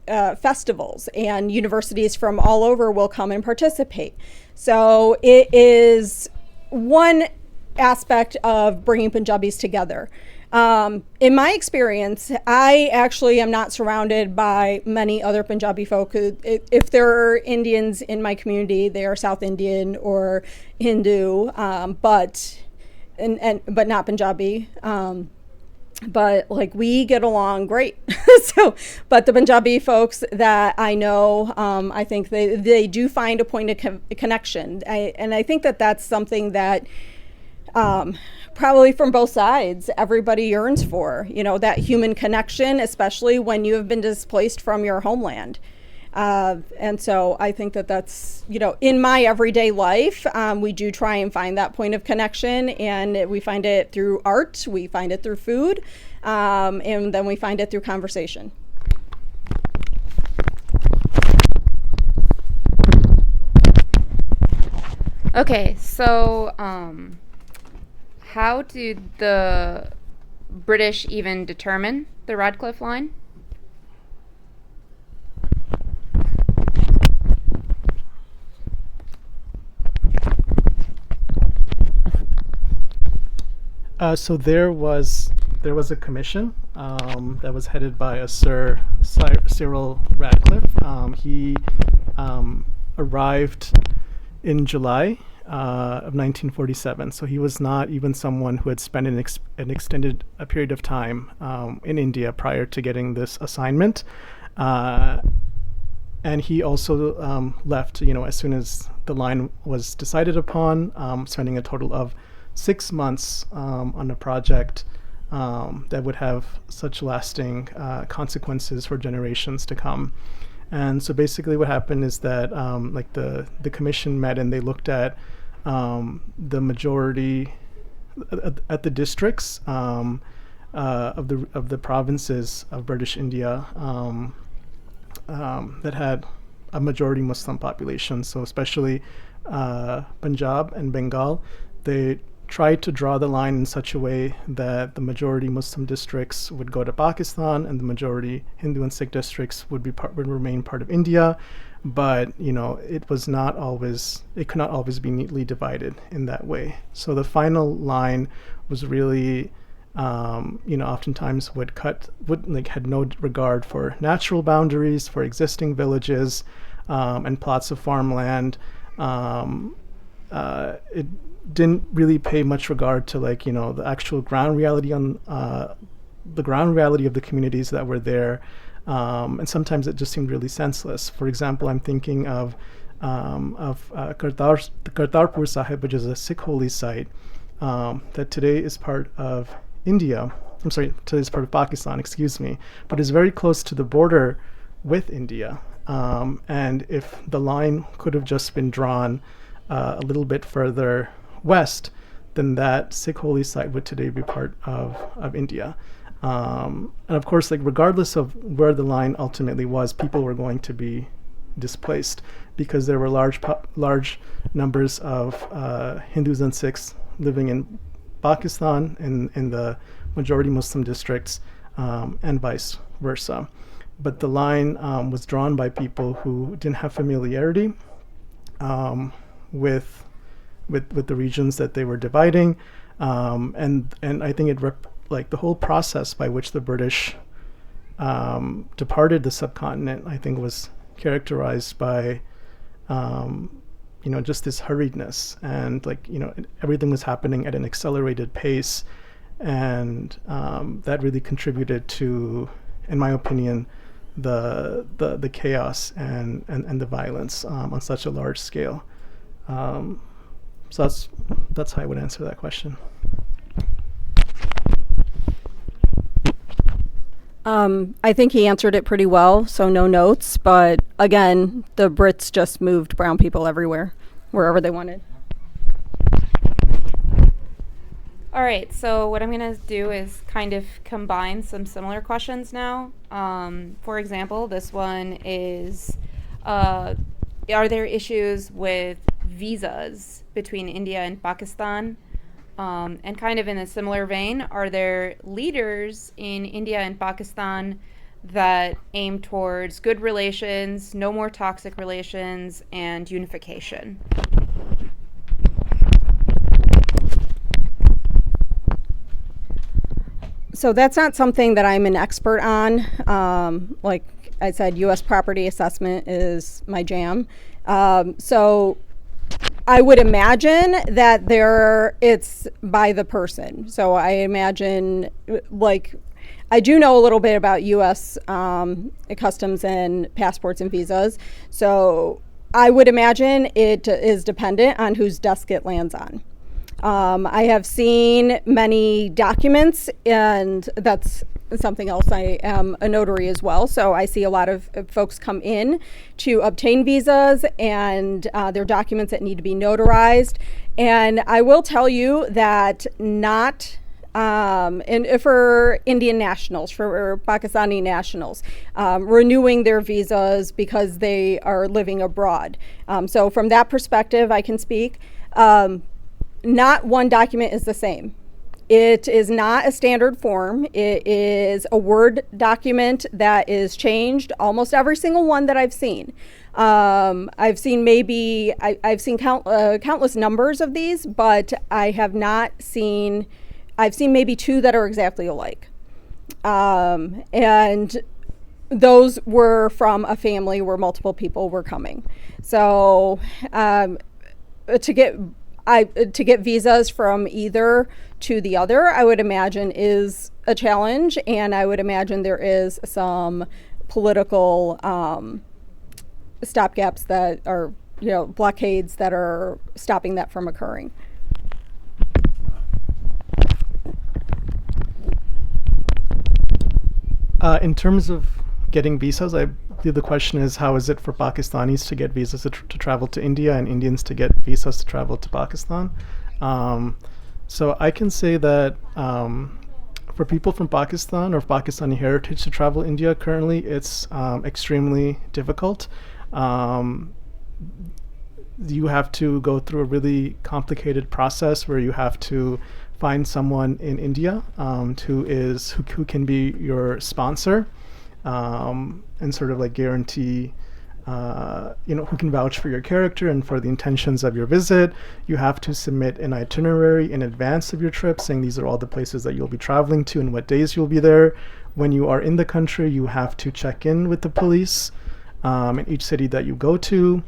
festivals, and universities from all over will come and participate. So it is one aspect of bringing Punjabis together. In my experience, I actually am not surrounded by many other Punjabi folk. If there are Indians in my community, they are South Indian or Hindu, but not Punjabi. But we get along great. But the Punjabi folks that I know, I think they do find a point of connection. And I think that that's something that probably from both sides, everybody yearns for, that human connection, especially when you have been displaced from your homeland. And so I think that that's, in my everyday life, we do try and find that point of connection, and we find it through art, we find it through food, and then we find it through conversation. Okay, so how did the British even determine the Radcliffe line? So there was a commission that was headed by a Sir Cyril Radcliffe. He arrived in July of 1947. So he was not even someone who had spent an extended period of time in India prior to getting this assignment. And he also left, as soon as the line was decided upon, spending a total of 6 months on a project that would have such lasting consequences for generations to come. And so basically what happened is that the commission met and they looked at the majority at the districts of the provinces of British India that had a majority Muslim population. So especially Punjab and Bengal, they tried to draw the line in such a way that the majority Muslim districts would go to Pakistan and the majority Hindu and Sikh districts would remain part of India. But it could not always be neatly divided in that way. So the final line was really oftentimes had no regard for natural boundaries, for existing villages and plots of farmland. It didn't really pay much regard to the actual ground reality on the ground reality of the communities that were there. And sometimes it just seemed really senseless. For example, I'm thinking of Kartarpur Sahib, which is a Sikh holy site that today is part of India. I'm sorry, today is part of Pakistan, excuse me, but is very close to the border with India. And if the line could have just been drawn a little bit further west, then that Sikh holy site would today be part of India. And of course, regardless of where the line ultimately was, people were going to be displaced because there were large numbers of Hindus and Sikhs living in Pakistan in the majority Muslim districts, and vice versa. But the line was drawn by people who didn't have familiarity with the regions that they were dividing, and I think the whole process by which the British departed the subcontinent, I think, was characterized by just this hurriedness, and everything was happening at an accelerated pace, and that really contributed to, in my opinion, the chaos and the violence on such a large scale. So that's how I would answer that question. I think he answered it pretty well, so no notes. But again, the Brits just moved brown people everywhere, wherever they wanted. All right, so what I'm going to do is kind of combine some similar questions now. For example, this one is, are there issues with visas between India and Pakistan? And kind of in a similar vein, are there leaders in India and Pakistan that aim towards good relations, no more toxic relations, and unification? So that's not something that I'm an expert on. Like I said, U.S. property assessment is my jam. So I would imagine that it's by the person. So I imagine, I do know a little bit about U.S. customs and passports and visas. So I would imagine it is dependent on whose desk it lands on. I have seen many documents, and that's something else. I am a notary as well, so I see a lot of folks come in to obtain visas, and their documents that need to be notarized. And I will tell you that and for Indian nationals, for Pakistani nationals, renewing their visas because they are living abroad. So from that perspective, I can speak. Not one document is the same. It is not a standard form. It is a Word document that is changed, almost every single one that I've seen. I've seen countless numbers of these, but I've seen maybe two that are exactly alike. And those were from a family where multiple people were coming. So to get visas from either to the other, I would imagine is a challenge, and I would imagine there is some political stopgaps that are, blockades that are stopping that from occurring. In terms of getting visas, I believe the question is, how is it for Pakistanis to get visas to travel to India and Indians to get visas to travel to Pakistan? So I can say that for people from Pakistan or Pakistani heritage to travel India currently, it's extremely difficult. Um, you have to go through a really complicated process where you have to find someone in India who can be your sponsor, and sort of like guarantee, who can vouch for your character and for the intentions of your visit. You have to submit an itinerary in advance of your trip, saying these are all the places that you'll be traveling to and what days you'll be there. When you are in the country, you have to check in with the police in each city that you go to.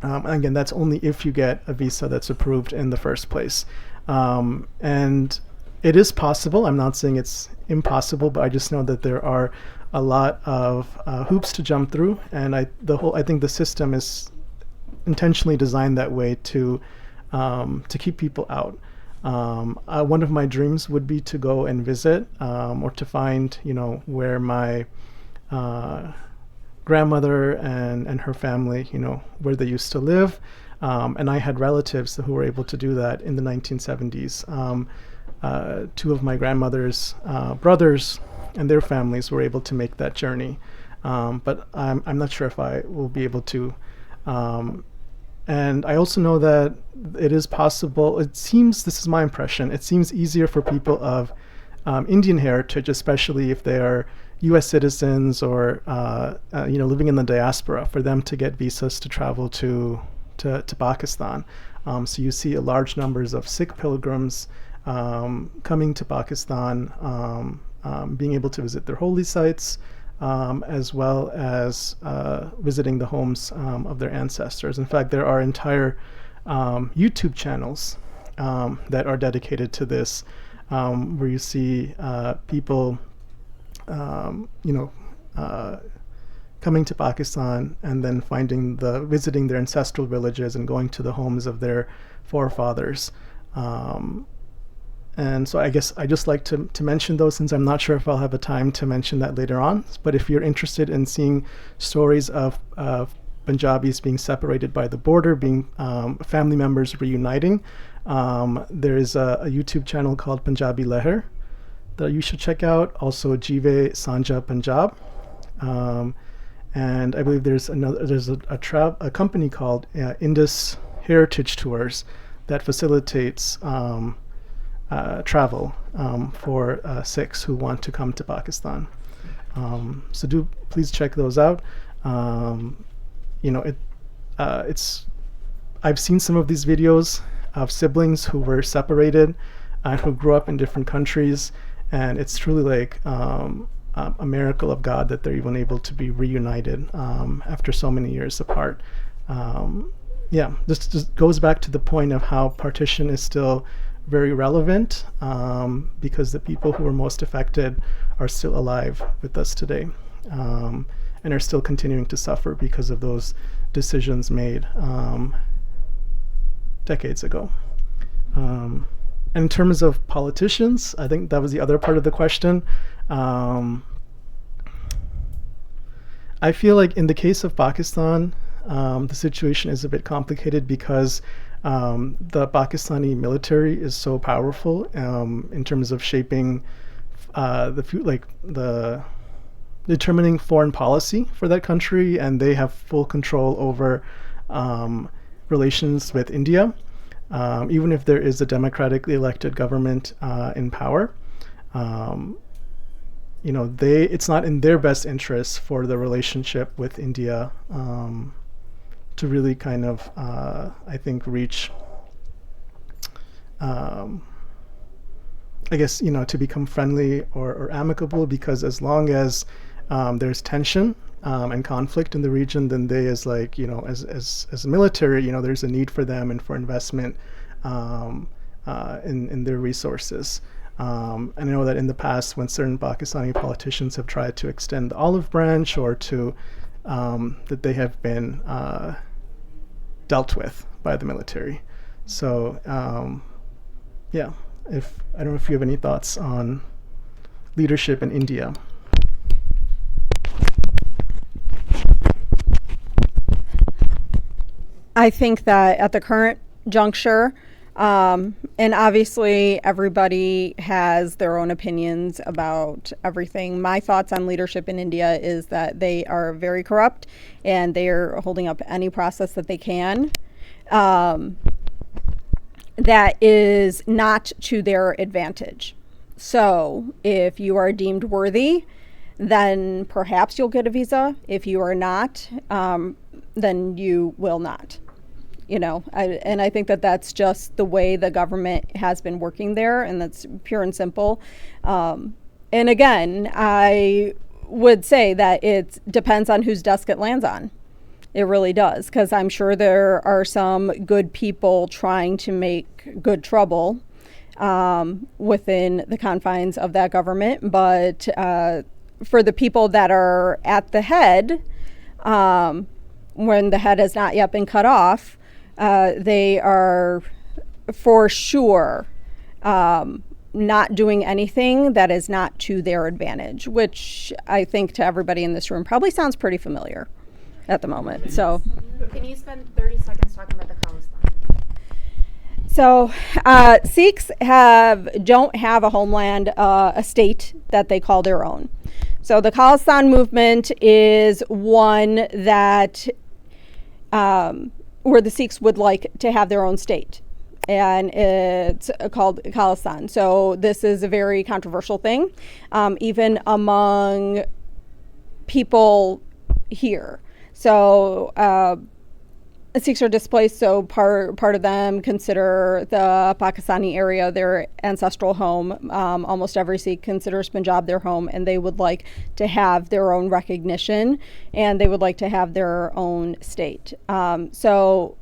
Again, that's only if you get a visa that's approved in the first place. And it is possible. I'm not saying it's impossible, but I just know that there are a lot of hoops to jump through. And I think the system is intentionally designed that way to keep people out. One of my dreams would be to go and visit, or to find, where my grandmother and her family, where they used to live. And I had relatives who were able to do that in the 1970s. Two of my grandmother's brothers and their families were able to make that journey. But I'm not sure if I will be able to. And I also know that it is possible, this is my impression, it seems easier for people of Indian heritage, especially if they are U.S. citizens or living in the diaspora, for them to get visas to travel to Pakistan. So you see large numbers of Sikh pilgrims coming to Pakistan, being able to visit their holy sites, as well as visiting the homes of their ancestors. In fact, there are entire YouTube channels that are dedicated to this, where you see people coming to Pakistan and then visiting their ancestral villages and going to the homes of their forefathers. And so I guess I just like to mention those, since I'm not sure if I'll have a time to mention that later on. But if you're interested in seeing stories of Punjabis being separated by the border, being family members reuniting, there is a YouTube channel called Punjabi Leher that you should check out. Also Jive Sanja Punjab. And I believe there's a company called Indus Heritage Tours that facilitates travel for Sikhs who want to come to Pakistan. So do please check those out. I've seen some of these videos of siblings who were separated and who grew up in different countries, and it's truly like a miracle of God that they're even able to be reunited after so many years apart. This just goes back to the point of how partition is still very relevant, because the people who were most affected are still alive with us today, and are still continuing to suffer because of those decisions made decades ago. And in terms of politicians, I think that was the other part of the question. I feel like in the case of Pakistan, the situation is a bit complicated because the Pakistani military is so powerful in terms of shaping the determining foreign policy for that country, and they have full control over relations with India, even if there is a democratically elected government in power. It's not in their best interest for the relationship with India to really kind of, I think, reach, to become friendly or amicable, because as long as there's tension and conflict in the region, then they, as a military, there's a need for them and for investment in their resources. And I know that in the past, when certain Pakistani politicians have tried to extend the olive branch, or to that they have been dealt with by the military. So I don't know if you have any thoughts on leadership in India. I think that at the current juncture, And obviously, everybody has their own opinions about everything. My thoughts on leadership in India is that they are very corrupt and they are holding up any process that they can that is not to their advantage. So, if you are deemed worthy, then perhaps you'll get a visa. If you are not, then you will not. And I think that that's just the way the government has been working there, and that's pure and simple. And again, I would say that it depends on whose desk it lands on. It really does, because I'm sure there are some good people trying to make good trouble within the confines of that government. But for the people that are at the head, when the head has not yet been cut off, they are for sure not doing anything that is not to their advantage, which I think to everybody in this room probably sounds pretty familiar at the moment. So, Can you spend 30 seconds talking about the Khalistan? So Sikhs don't have a homeland, a state that they call their own. So the Khalistan movement is one that where the Sikhs would like to have their own state, and it's called Khalistan. So this is a very controversial thing, even among people here. So Sikhs are displaced, so part of them consider the Pakistani area their ancestral home. Almost every Sikh considers Punjab their home, and they would like to have their own recognition, and they would like to have their own state. So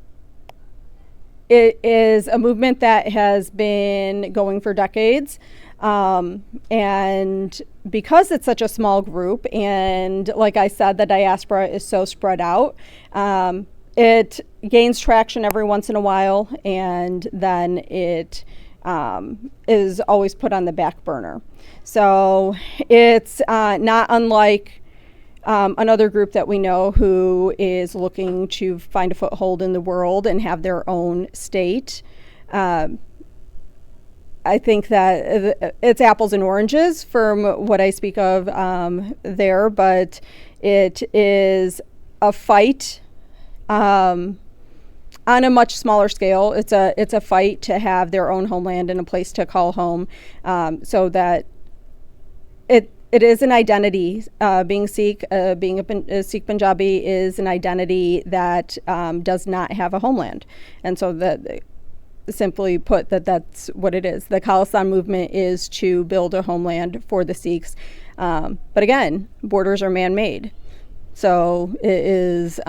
it is a movement that has been going for decades. And because it's such a small group, and like I said, the diaspora is so spread out, it gains traction every once in a while, and then it is always put on the back burner. So it's not unlike another group that we know who is looking to find a foothold in the world and have their own state. I think that it's apples and oranges from what I speak of there, but it is a fight on a much smaller scale. It's a fight to have their own homeland and a place to call home, so that it is an identity. Being Sikh, being a Sikh Punjabi is an identity that does not have a homeland, and so that. Simply put, that's what it is. The Khalistan movement is to build a homeland for the Sikhs. But again, borders are man-made. So it is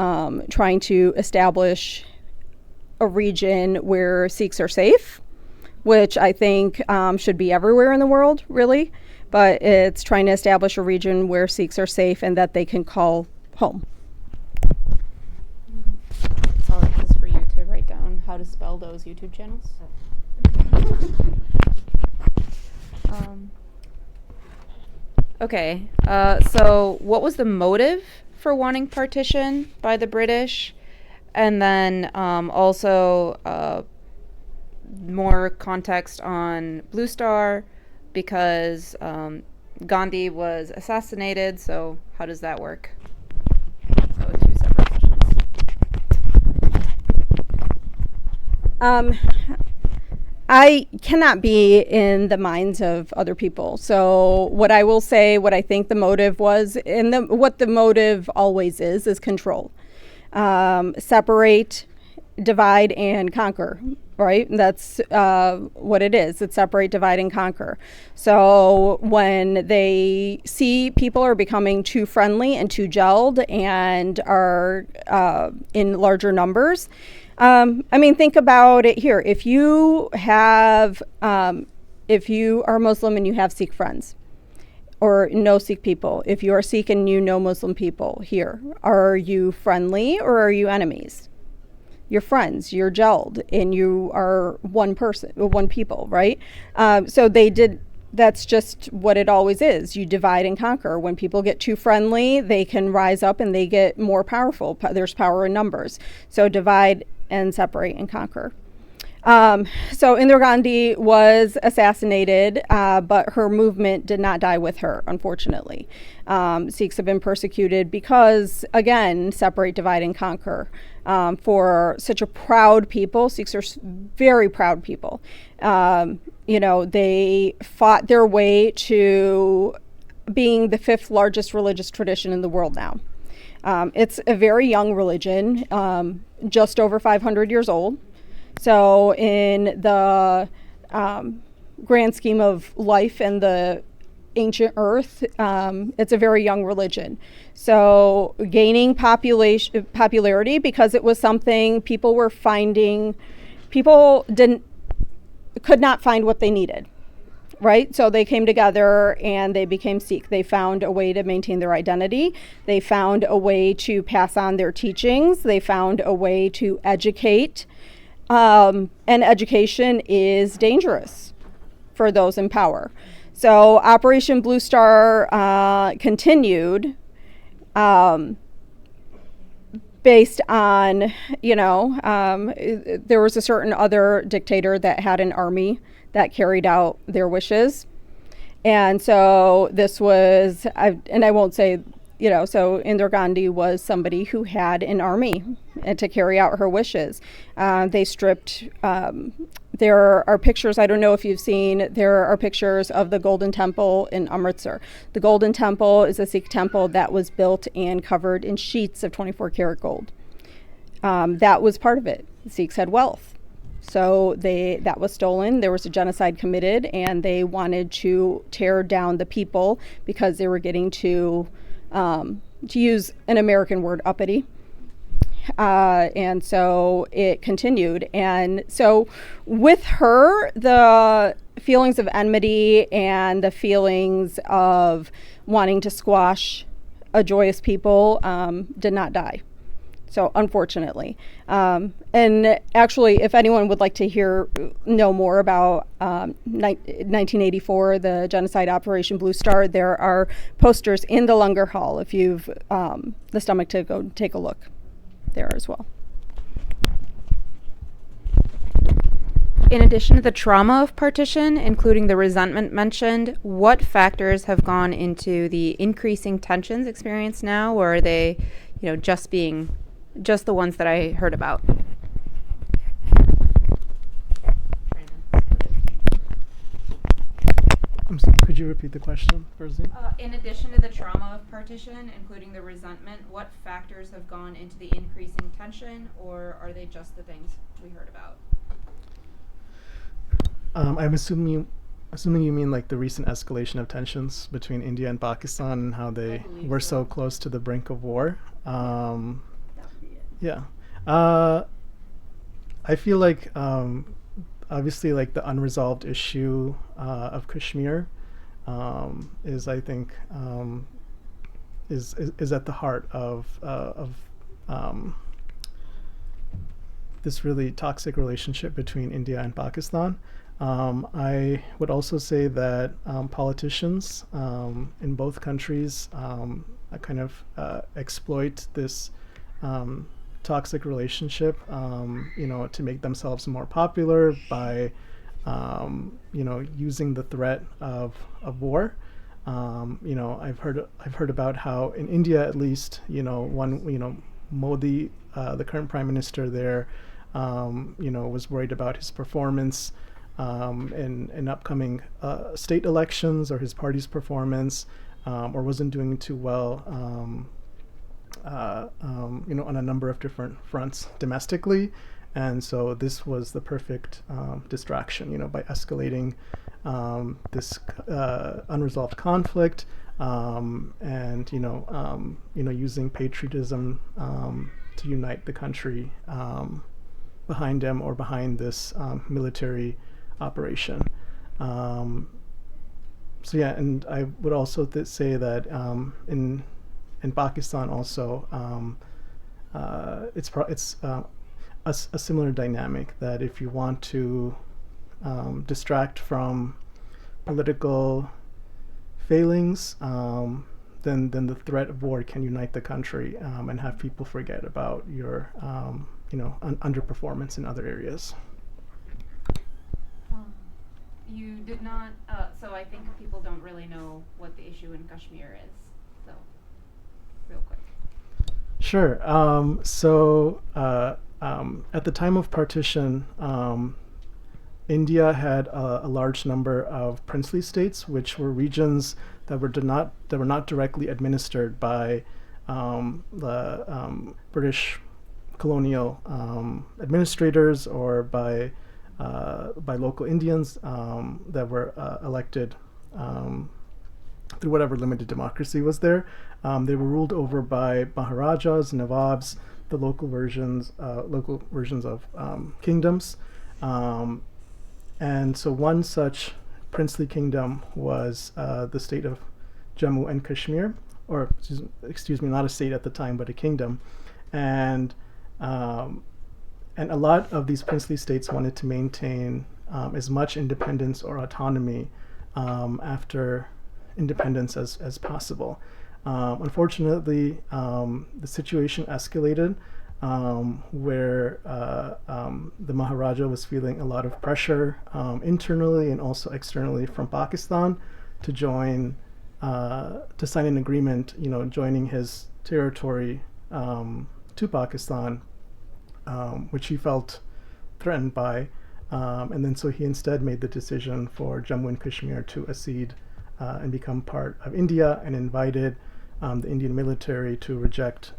trying to establish a region where Sikhs are safe, which I think should be everywhere in the world, really. But it's trying to establish a region where Sikhs are safe and that they can call home. So this is for you to write down how to spell those YouTube channels. Okay, so what was the motive for wanting partition by the British? And then also more context on Blue Star, because Gandhi was assassinated, so how does that work? So 2 separate questions. I cannot be in the minds of other people. So what I will say, what I think the motive was, and what the motive always is control. Separate, divide, and conquer, right? That's what it is. It's separate, divide, and conquer. So when they see people are becoming too friendly and too gelled and are in larger numbers, think about it here. If you are Muslim and you have Sikh friends, or no Sikh people, if you are Sikh and you know Muslim people here, are you friendly or are you enemies? You're friends, you're gelled, and you are one people, right? That's just what it always is. You divide and conquer. When people get too friendly, they can rise up and they get more powerful. There's power in numbers. So divide and separate and conquer. So Indira Gandhi was assassinated, but her movement did not die with her, unfortunately. Sikhs have been persecuted because, again, separate, divide, and conquer. For such a proud people, Sikhs are very proud people. They fought their way to being the 5th largest religious tradition in the world now. It's a very young religion, just over 500 years old. So in the grand scheme of life and the ancient earth, it's a very young religion. So gaining popularity because it was something people were finding, could not find what they needed. Right? So they came together and they became Sikh. They found a way to maintain their identity. They found a way to pass on their teachings. They found a way to educate. And education is dangerous for those in power. So Operation Blue Star continued based on, there was a certain other dictator that had an army that carried out their wishes. And so this was, I won't say, so Indira Gandhi was somebody who had an army to carry out her wishes. They stripped, there are pictures, I don't know if you've seen, there are pictures of the Golden Temple in Amritsar. The Golden Temple is a Sikh temple that was built and covered in sheets of 24 karat gold. That was part of it. The Sikhs had wealth. So that was stolen. There was a genocide committed, and they wanted to tear down the people because they were getting to use an American word, uppity. And so it continued. And so with her, the feelings of enmity and the feelings of wanting to squash a joyous people did not die. So unfortunately, and actually, if anyone would like to know more about 1984, the genocide Operation Blue Star, there are posters in the Langar Hall if you've the stomach to go take a look there as well. In addition to the trauma of partition, including the resentment mentioned, what factors have gone into the increasing tensions experienced now, or are they, just the ones that I heard about? Could you repeat the question, Farzeen? In addition to the trauma of partition, including the resentment, what factors have gone into the increasing tension, or are they just the things we heard about? I'm assuming you mean like the recent escalation of tensions between India and Pakistan and how they were so close to the brink of war. Yeah. I feel like obviously like the unresolved issue of Kashmir is, I think, is at the heart of this really toxic relationship between India and Pakistan. I would also say that politicians in both countries kind of exploit this toxic relationship, to make themselves more popular by, using the threat of war. I've heard about how in India, at least, Modi, the current prime minister there, was worried about his performance in upcoming state elections, or his party's performance, or wasn't doing too well, on a number of different fronts domestically. And so this was the perfect distraction, by escalating this unresolved conflict, and using patriotism to unite the country behind him, or behind this military operation. So yeah, and I would also say that in Pakistan also, it's a similar dynamic, that if you want to distract from political failings, then the threat of war can unite the country, and have people forget about your underperformance in other areas. You did not, so I think people don't really know what the issue in Kashmir is. So, real quick. Sure. At the time of partition, India had a large number of princely states, which were regions that were not directly administered by the British colonial administrators or by local Indians that were elected through whatever limited democracy was there. They were ruled over by Maharajas, Nawabs, the local versions of kingdoms. And so one such princely kingdom was the state of Jammu and Kashmir, or excuse me, not a state at the time, but a kingdom. And a lot of these princely states wanted to maintain as much independence or autonomy after independence as possible. Unfortunately, the situation escalated where the Maharaja was feeling a lot of pressure internally and also externally from Pakistan to join, to sign an agreement, joining his territory to Pakistan, which he felt threatened by. And then so he instead made the decision for Jammu and Kashmir to accede and become part of India, and invited the Indian military to reject,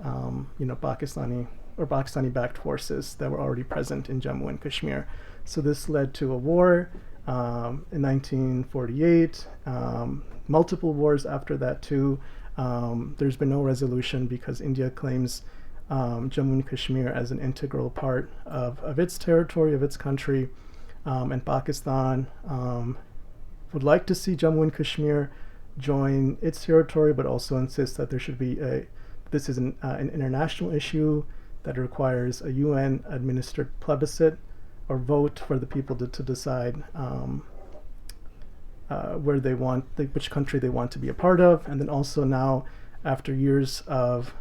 Pakistani-backed forces that were already present in Jammu and Kashmir. So this led to a war in 1948, multiple wars after that too. There's been no resolution because India claims Jammu and Kashmir as an integral part of its territory, of its country, and Pakistan would like to see Jammu and Kashmir join its territory, but also insists that there should be this is an international issue that requires a UN administered plebiscite or vote for the people to decide where they want, which country they want to be a part of. And then also now, after years of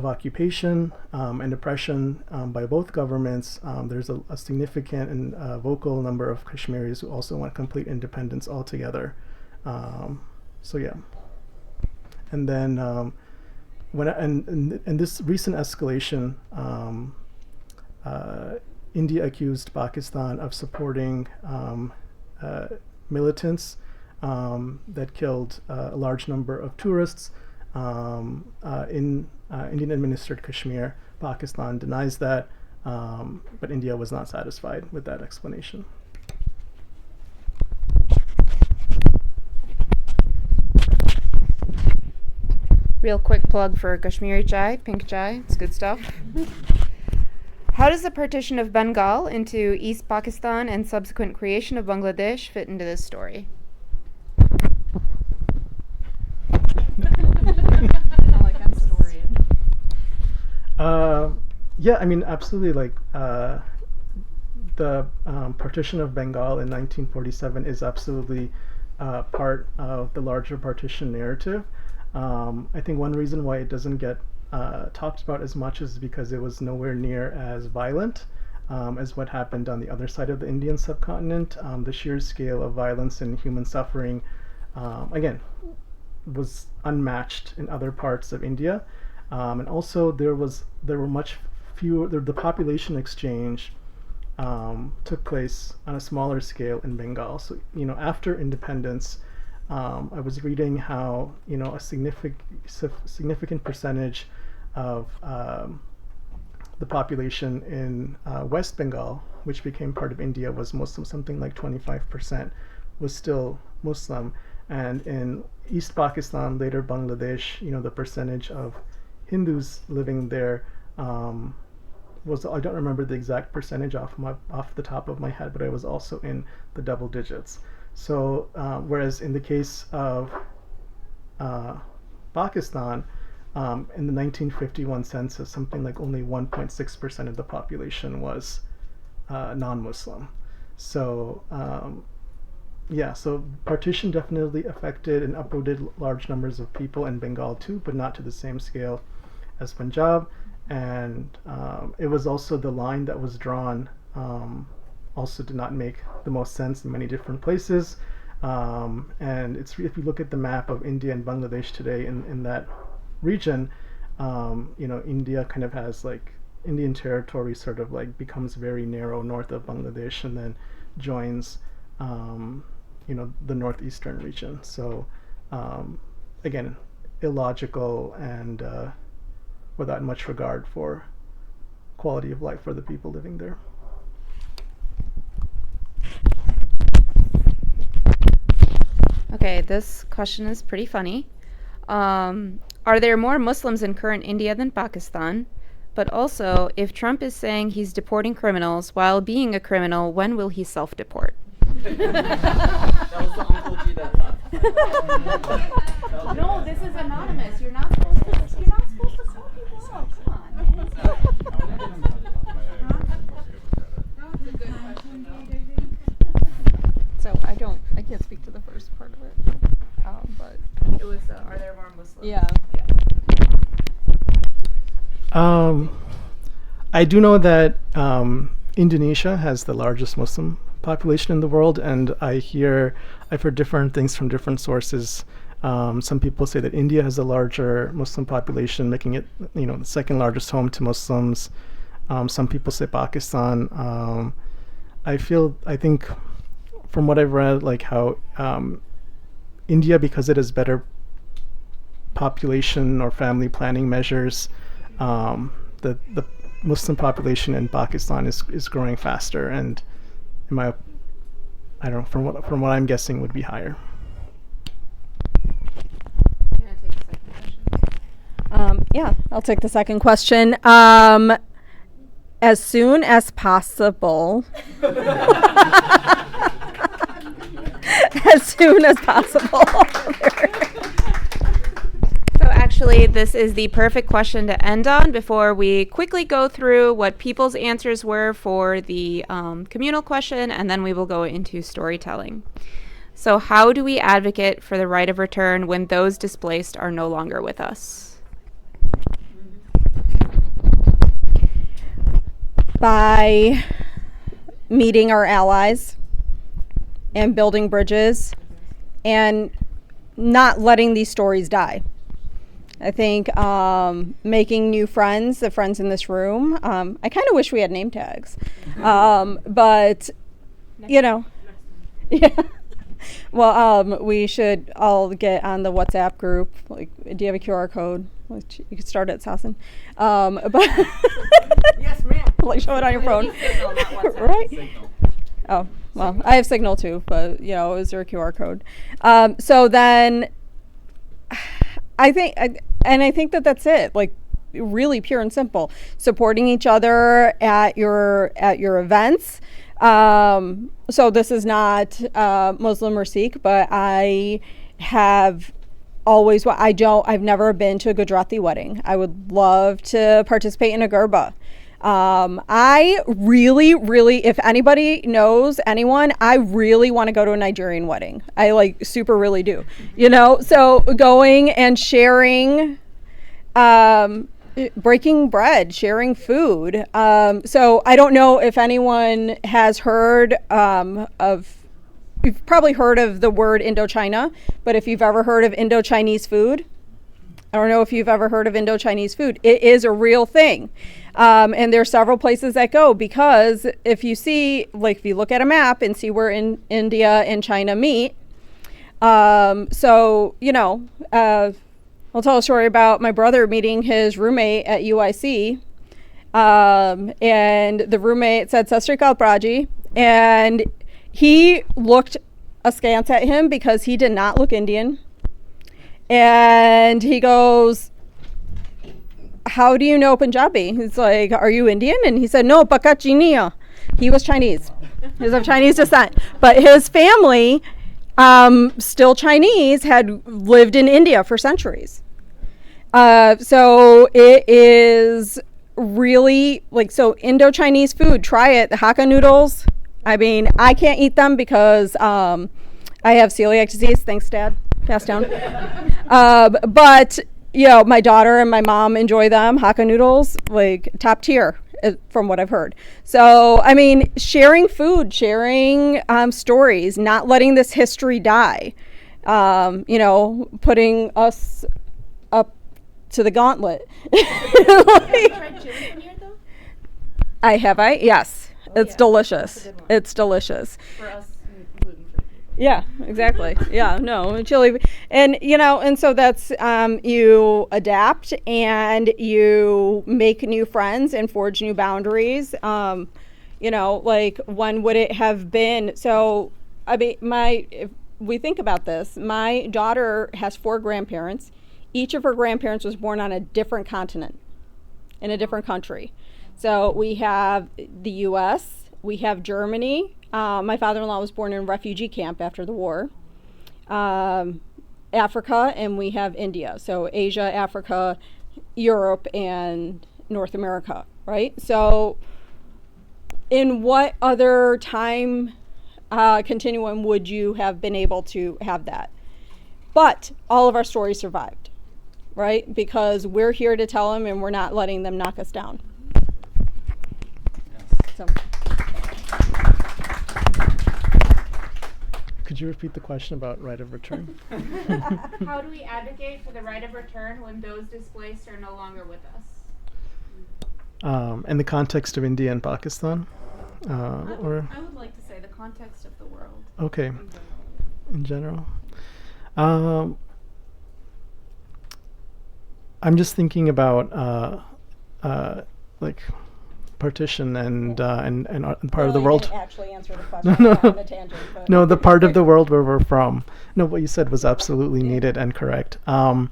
occupation and oppression by both governments, there's a significant and vocal number of Kashmiris who also want complete independence altogether. So yeah. And then and this recent escalation, India accused Pakistan of supporting militants that killed a large number of tourists in Indian-administered Kashmir. Pakistan denies that, but India was not satisfied with that explanation. Real quick plug for Kashmiri chai, pink chai. It's good stuff. How does the partition of Bengal into East Pakistan and subsequent creation of Bangladesh fit into this story? Like I'm historian. Yeah, I mean, absolutely. Like the partition of Bengal in 1947 is absolutely part of the larger partition narrative. I think one reason why it doesn't get talked about as much is because it was nowhere near as violent as what happened on the other side of the Indian subcontinent. The sheer scale of violence and human suffering, again, was unmatched in other parts of India. And also there were much fewer, the population exchange took place on a smaller scale in Bengal. So, after independence, I was reading how, a significant percentage of the population in West Bengal, which became part of India, was Muslim. Something like 25% was still Muslim. And in East Pakistan, later Bangladesh, the percentage of Hindus living there was, I don't remember the exact percentage off the top of my head, but it was also in the double digits. So whereas in the case of Pakistan, in the 1951 census, something like only 1.6% of the population was non-Muslim. So so partition definitely affected and uprooted large numbers of people in Bengal too, but not to the same scale as Punjab. and it was also the line that was drawn also did not make the most sense in many different places. And if you look at the map of India and Bangladesh today in that region, India kind of has like Indian territory sort of like becomes very narrow north of Bangladesh and then joins the northeastern region. So again, illogical and without much regard for quality of life for the people living there. Okay, this question is pretty funny. Are there more Muslims in current India than Pakistan? But also, if Trump is saying he's deporting criminals while being a criminal, when will he self-deport? That was the Uncle G that thought. No, this is anonymous. You're not supposed to call people out. Come on, man. So I can't speak to the first part of it. But It was, are there more Muslims? yeah. I do know that Indonesia has the largest Muslim population in the world, and I've heard different things from different sources. Some people say that India has a larger Muslim population, making it, the second largest home to Muslims. Some people say Pakistan. I think from what I've read, like how India, because it has better population or family planning measures, the Muslim population in Pakistan is growing faster, and I don't know, from what I'm guessing, would be higher. Yeah, I'll take the second question. As soon as possible. As soon as possible. So actually, this is the perfect question to end on before we quickly go through what people's answers were for the communal question, and then we will go into storytelling. So how do we advocate for the right of return when those displaced are no longer with us? By meeting our allies and building bridges and not letting these stories die. I think making new friends, the friends in this room. I kind of wish we had name tags, but yeah. Well, we should all get on the WhatsApp group. Like, do you have a QR code? Which you could start at Sasson. But Yes, ma'am. like show it on your phone, right? Oh, well, I have Signal too, but is there a QR code? So then, I think that that's it. Like, really pure and simple. Supporting each other at your events. So this is not Muslim or Sikh, but I have always. I've never been to a Gujarati wedding. I would love to participate in a Garba. I really, really, if anybody knows anyone, I really want to go to a Nigerian wedding. I super really do, so going and sharing, breaking bread, sharing food. So I don't know if anyone has heard, you've probably heard of the word Indochina, but if you've ever heard of Indo-Chinese food, I don't know if you've ever heard of Indo-Chinese food. It is a real thing. And there's several places that go, because if you look at a map and see where India and China meet, I'll tell a story about my brother meeting his roommate at UIC, and the roommate said, "Sat Sri Akal Praji," and he looked askance at him because he did not look Indian. And he goes, "How do you know Punjabi?" He's like, "Are you Indian?" And he said, "No, Paka Chiniya." He was Chinese. He was of Chinese descent. But his family, still Chinese, had lived in India for centuries. So it is really so Indo-Chinese food. Try it. The Hakka noodles. I mean, I can't eat them because I have celiac disease. Thanks, Dad. Passed down. But my daughter and my mom enjoy them. Hakka noodles, like top tier, from what I've heard. So, I mean, sharing food, sharing stories, not letting this history die. Putting us up to the gauntlet. Yes. It's delicious. It's delicious. For us gluten-free people. Yeah, exactly. Yeah, no, chili. And, and so that's, you adapt and you make new friends and forge new boundaries. Like, when would it have been? So, I mean, if we think about this, my daughter has 4 grandparents. Each of her grandparents was born on a different continent, in a different country. So we have the U.S., we have Germany. My father-in-law was born in a refugee camp after the war. Africa, and we have India. So Asia, Africa, Europe, and North America, right? So in what other time continuum would you have been able to have that? But all of our stories survived, right? Because we're here to tell them and we're not letting them knock us down. So. Could you repeat the question about right of return? How do we advocate for the right of return when those displaced are no longer with us? In the context of India and Pakistan? I would like to say the context of the world. Okay. In general. I'm just thinking about like partition and part of the world. You didn't actually answer the question. No. On a tangent, but. No, the part of the world where we're from. No, what you said was absolutely needed and correct. I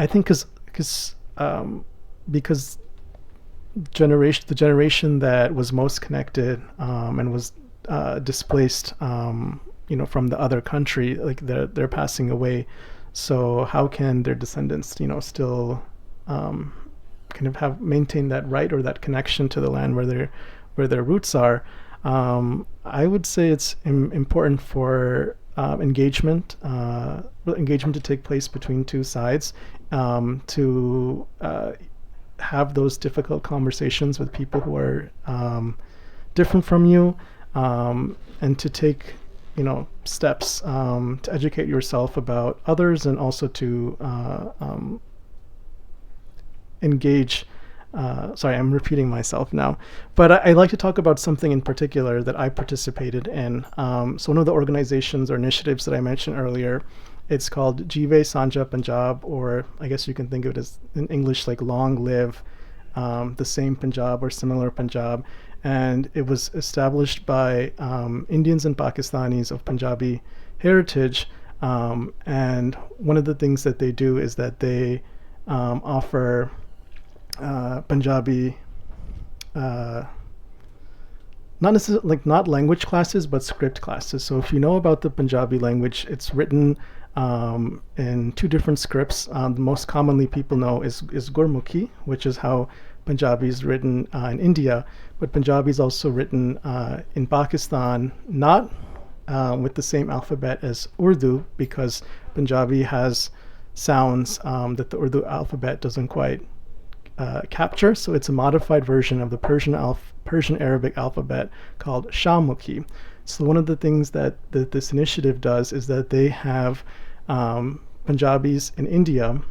think because the generation that was most connected and was displaced, from the other country, like they're passing away. So how can their descendants, still kind of maintain that right or that connection to the land where their roots are? I would say it's important for engagement to take place between two sides, to have those difficult conversations with people who are different from you, and to take steps to educate yourself about others, and also to engage. Sorry, I'm repeating myself now, but I like to talk about something in particular that I participated in. So one of the organizations or initiatives that I mentioned earlier, it's called Jive Sanja Punjab, or I guess you can think of it as in English like Long Live the Same Punjab or Similar Punjab. And it was established by Indians and Pakistanis of Punjabi heritage. And one of the things that they do is that they offer Punjabi, not necessarily not language classes, but script classes. So if you know about the Punjabi language, it's written in 2 different scripts. The most commonly people know is Gurmukhi, which is how Punjabi is written in India, but Punjabi is also written in Pakistan, not with the same alphabet as Urdu, because Punjabi has sounds that the Urdu alphabet doesn't quite capture. So it's a modified version of the Persian Arabic alphabet called Shahmukhi. So one of the things that this initiative does is that they have Punjabis in India,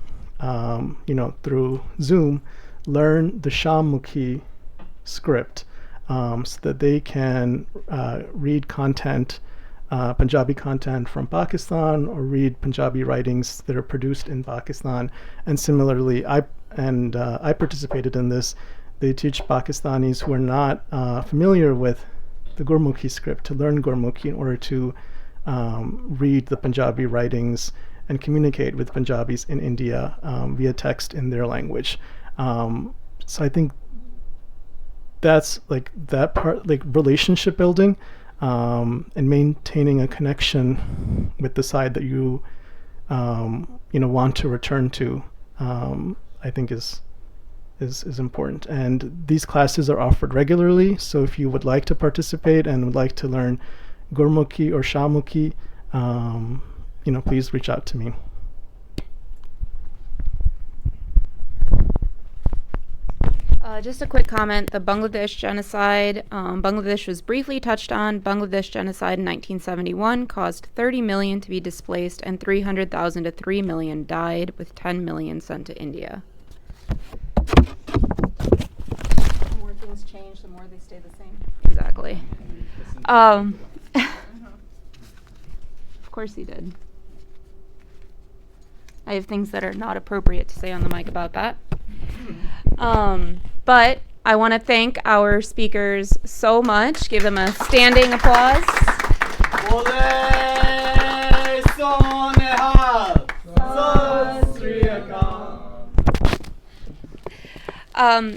through Zoom, learn the Shahmukhi script, so that they can read content, Punjabi content from Pakistan, or read Punjabi writings that are produced in Pakistan. And similarly, I participated in this. They teach Pakistanis who are not familiar with the Gurmukhi script to learn Gurmukhi in order to read the Punjabi writings and communicate with Punjabis in India via text in their language. So I think that's like that part, like relationship building, and maintaining a connection with the side that you want to return to, I think is important. And these classes are offered regularly, so if you would like to participate and would like to learn Gurmukhi or Shahmukhi, please reach out to me. Just a quick comment. The Bangladesh genocide. Bangladesh was briefly touched on. Bangladesh genocide in 1971 caused 30 million to be displaced and 300,000 to 3 million died, with 10 million sent to India. The more things change, the more they stay the same. Exactly. Of course he did. I have things that are not appropriate to say on the mic about that. But I want to thank our speakers so much. Give them a standing applause.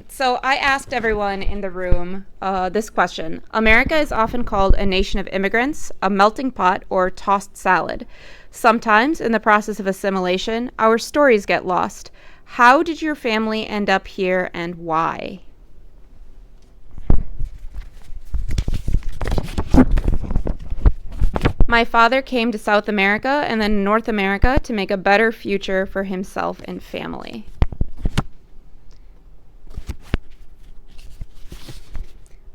So I asked everyone in the room this question. America is often called a nation of immigrants, a melting pot, or tossed salad. Sometimes, in the process of assimilation, our stories get lost. How did your family end up here and why? My father came to South America and then North America to make a better future for himself and family.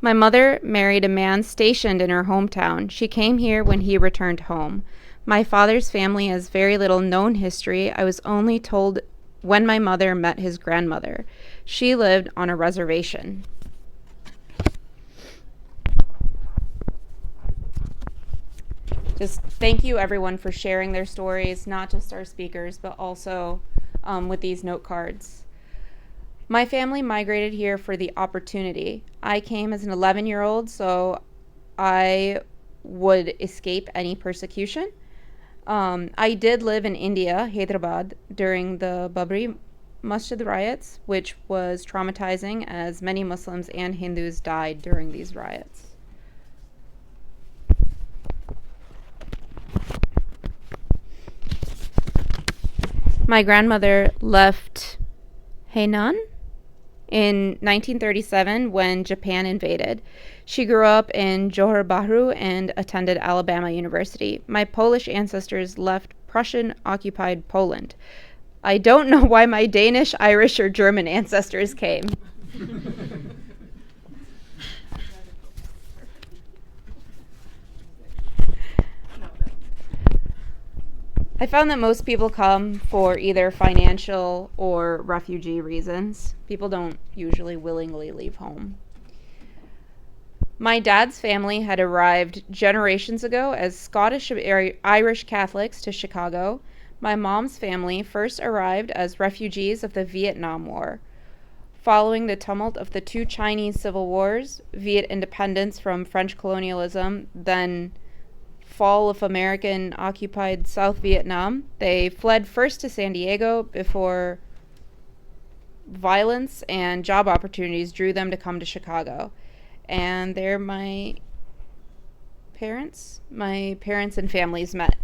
My mother married a man stationed in her hometown. She came here when he returned home. My father's family has very little known history. I was only told when my mother met his grandmother. She lived on a reservation. Just thank you everyone for sharing their stories, not just our speakers, but also with these note cards. My family migrated here for the opportunity. I came as an 11-year-old, so I would escape any persecution. I did live in India, Hyderabad, during the Babri Masjid riots, which was traumatizing as many Muslims and Hindus died during these riots. My grandmother left Hainan in 1937 when Japan invaded. She grew up in Johor Bahru and attended Alabama University. My Polish ancestors left Prussian-occupied Poland. I don't know why my Danish, Irish, or German ancestors came. I found that most people come for either financial or refugee reasons. People don't usually willingly leave home. My dad's family had arrived generations ago as Scottish Irish Catholics to Chicago. My mom's family first arrived as refugees of the Vietnam War. Following the tumult of the two Chinese civil wars, Viet independence from French colonialism, then fall of American-occupied South Vietnam, they fled first to San Diego before violence and job opportunities drew them to come to Chicago. And there my parents and families met.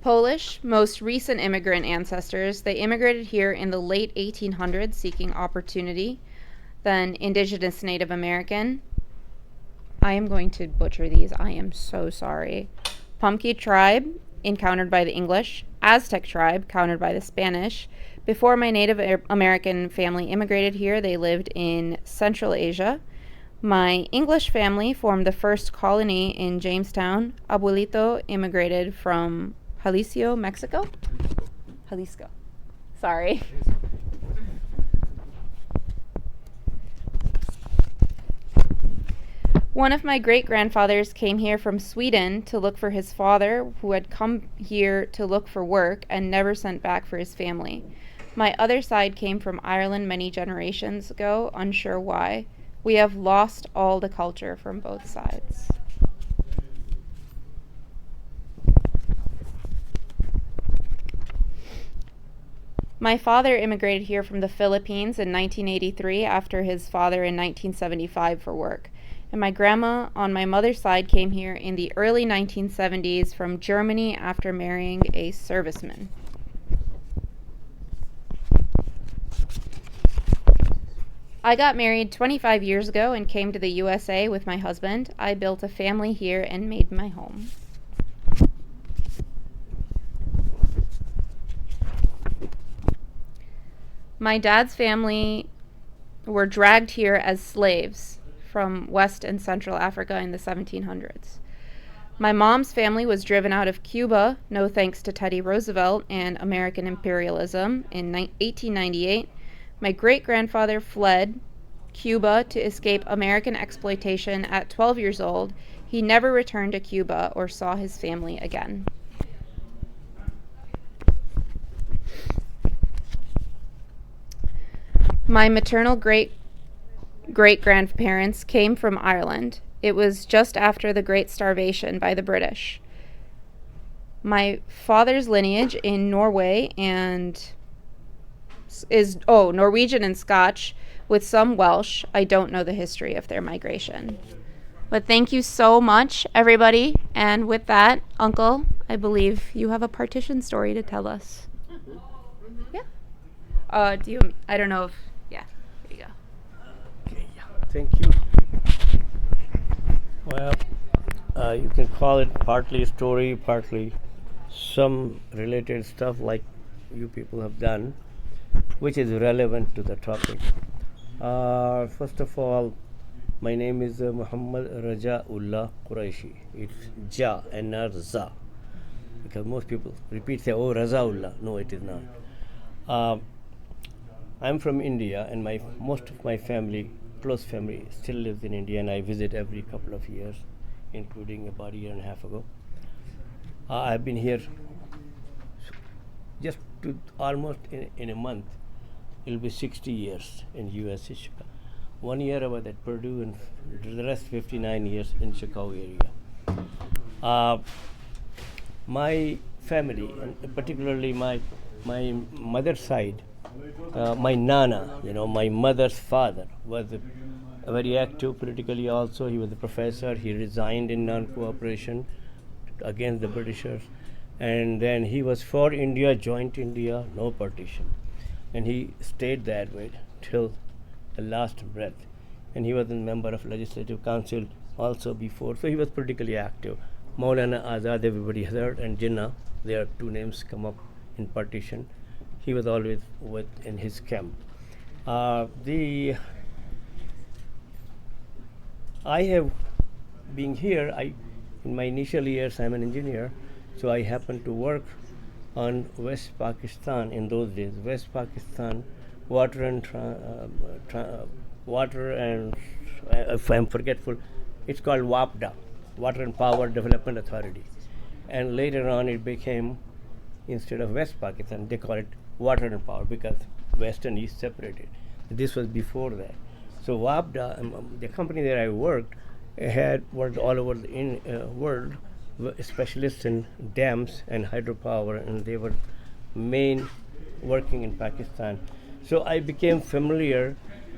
Polish, most recent immigrant ancestors, they immigrated here in the late 1800s seeking opportunity. Then Indigenous Native American. I am going to butcher these. I am so sorry. Pumpkin tribe, encountered by the English. Aztec tribe, encountered by the Spanish. Before my Native American family immigrated here, they lived in Central Asia. My English family formed the first colony in Jamestown. Abuelito immigrated from Jalisco, Mexico? Jalisco. Sorry. One of my great-grandfathers came here from Sweden to look for his father, who had come here to look for work and never sent back for his family. My other side came from Ireland many generations ago, unsure why. We have lost all the culture from both sides. My father immigrated here from the Philippines in 1983 after his father in 1975 for work. And my grandma on my mother's side came here in the early 1970s from Germany after marrying a serviceman. I got married 25 years ago and came to the USA with my husband. I built a family here and made my home. My dad's family were dragged here as slaves from West and Central Africa in the 1700s. My mom's family was driven out of Cuba, no thanks to Teddy Roosevelt and American imperialism, in 1898. My great-grandfather fled Cuba to escape American exploitation at 12 years old. He never returned to Cuba or saw his family again. My maternal great-grandparents came from Ireland. It was just after the Great Starvation by the British. My father's lineage in Norway and is Norwegian and Scotch with some Welsh. I don't know the history of their migration. But thank you so much, everybody. And with that, Uncle, I believe you have a partition story to tell us. Yeah. I don't know if, yeah, there you go. Okay, yeah. Thank you. Well, you can call it partly a story, partly some related stuff like you people have done, which is relevant to the topic. First of all, my name is Muhammad Raja Ullah Quraishi. It's Ja and not Za, because most people say, "Oh, Raza Ullah." No, it is not. I'm from India, and most of my family, close family, still lives in India, and I visit every couple of years, including about a year and a half ago. I've been here just to almost in a month. It'll be 60 years in U.S. Chicago. 1 year I was at Purdue, and the rest 59 years in Chicago area. My family, and particularly my mother's side, my nana, my mother's father, was very active politically also. He was a professor. He resigned in non-cooperation against the Britishers. And then he was for India, joint India, no partition. And he stayed that way till the last breath. And he was a member of Legislative Council also before. So he was politically active. Maulana Azad, everybody heard, and Jinnah, their two names come up in partition. He was always in his camp. I have been here. In my initial years, I'm an engineer, so I happened to work on West Pakistan in those days. West Pakistan water and if I'm forgetful, it's called WAPDA, Water and Power Development Authority, and later on it became, instead of West Pakistan, they call it Water and Power because West and East separated. This was before that. So WAPDA, the company that I worked, had worked all over the world, specialists in dams and hydropower, and they were main working in Pakistan. So I became familiar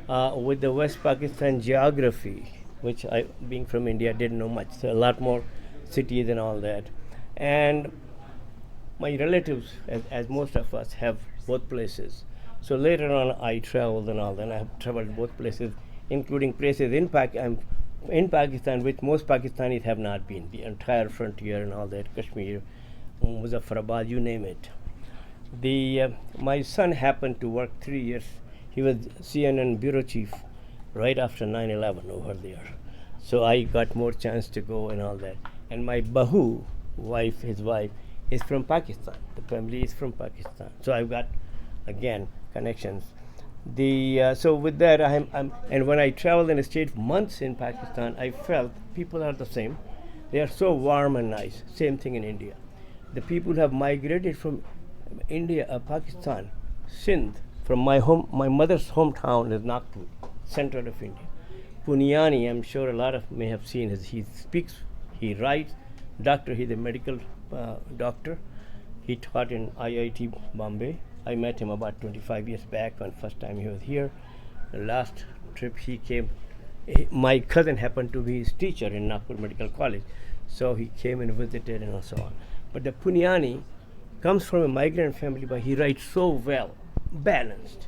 with the West Pakistan geography, which I, being from India, didn't know much. So a lot more cities and all that. And my relatives, as most of us, have both places. So later on, I traveled and all that. And I have traveled both places, including places in Pakistan, which most Pakistanis have not been. The entire frontier and all that, Kashmir, Muzaffarabad, you name it. My son happened to work 3 years. He was CNN bureau chief right after 9/11 over there. So I got more chance to go and all that. And my bahu, his wife, is from Pakistan. The family is from Pakistan. So I've got, again, connections. So with that, and when I traveled and stayed months in Pakistan, I felt people are the same. They are so warm and nice. Same thing in India. The people have migrated from India, Pakistan, Sindh, from my mother's hometown is Nagpur, center of India. Punyani, I'm sure a lot of may have seen. He speaks, he writes. Doctor, he's a medical doctor. He taught in IIT Bombay. I met him about 25 years back when first time he was here. The last trip he came, my cousin happened to be his teacher in Nagpur Medical College. So he came and visited and so on. But the Punyani comes from a migrant family, but he writes so well, balanced.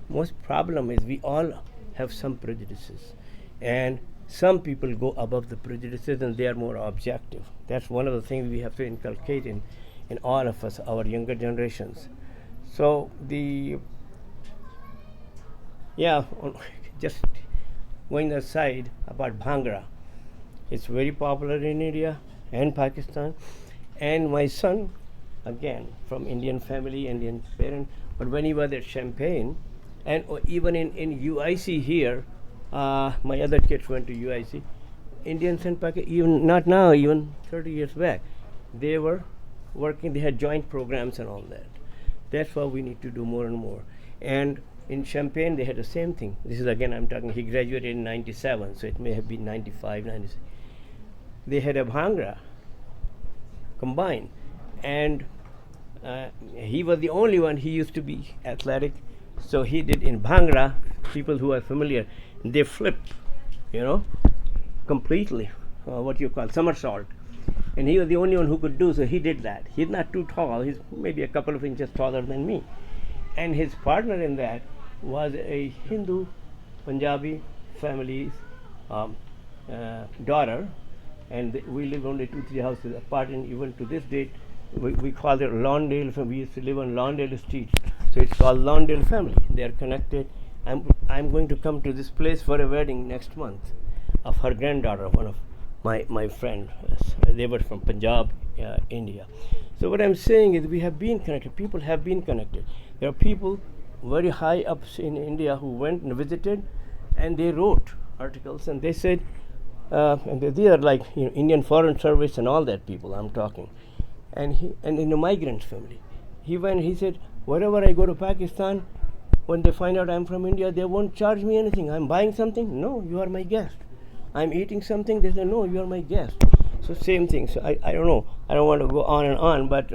Most problem is we all have some prejudices. And some people go above the prejudices and they are more objective. That's one of the things we have to inculcate in all of us, our younger generations. So Yeah, just going aside about Bhangra. It's very popular in India and Pakistan. And my son, again, from Indian family, Indian parent, but when he was at Champagne, and even in UIC here, my other kids went to UIC. Indians and Pakistan, even not now, even 30 years back, they were working, they had joint programs and all that. That's what we need to do more and more. And in Champagne, they had the same thing. This is again, I'm talking, he graduated in 97, so it may have been 95, 96. They had a Bhangra combined. And he was the only one, he used to be athletic. So he did in Bhangra, people who are familiar, they flip, you know, completely, what you call somersault. And he was the only one who could do, so he did that. He's not too tall, he's maybe a couple of inches taller than me. And his partner in that was a Hindu Punjabi family's daughter, and we live only 2-3 houses apart, and even to this date, we call it Lawndale. We used to live on Lawndale Street, so it's called Lawndale family. They are connected. I'm going to come to this place for a wedding next month of her granddaughter, one of my friend. They were from Punjab, India. So what I'm saying is we have been connected. People have been connected. There are people very high up in India who went and visited, and they wrote articles, and they said, and they are like, you know, Indian Foreign Service and all that people I'm talking, and in a migrant family. He went. He said, wherever I go to Pakistan, when they find out I'm from India, they won't charge me anything. I'm buying something. No, you are my guest. I'm eating something. They say, no, you are my guest. So same thing. So I don't know. I don't want to go on and on, but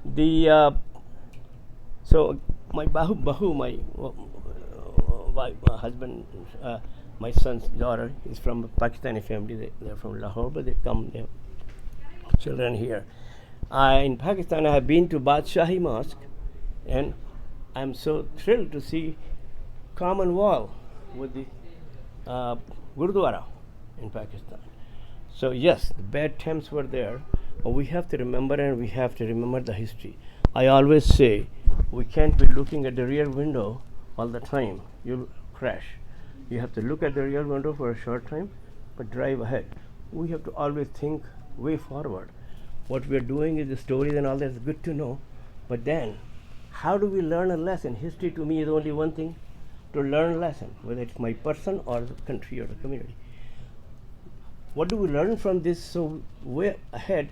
the so my Bahu, my husband, my son's daughter is from a Pakistani family. They're from Lahore, but they come, they have children here. In Pakistan, I have been to Badshahi Mosque, and I'm so thrilled to see common wall with the Gurdwara in Pakistan. So yes, the bad times were there, but we have to remember, and we have to remember the history. I always say we can't be looking at the rear window all the time. You'll crash. You have to look at the rear window for a short time, but drive ahead. We have to always think way forward. What we're doing is the stories and all that is good to know, but then how do we learn a lesson? History to me is only one thing, to learn a lesson, whether it's my person or the country or the community. What do we learn from this? So way ahead,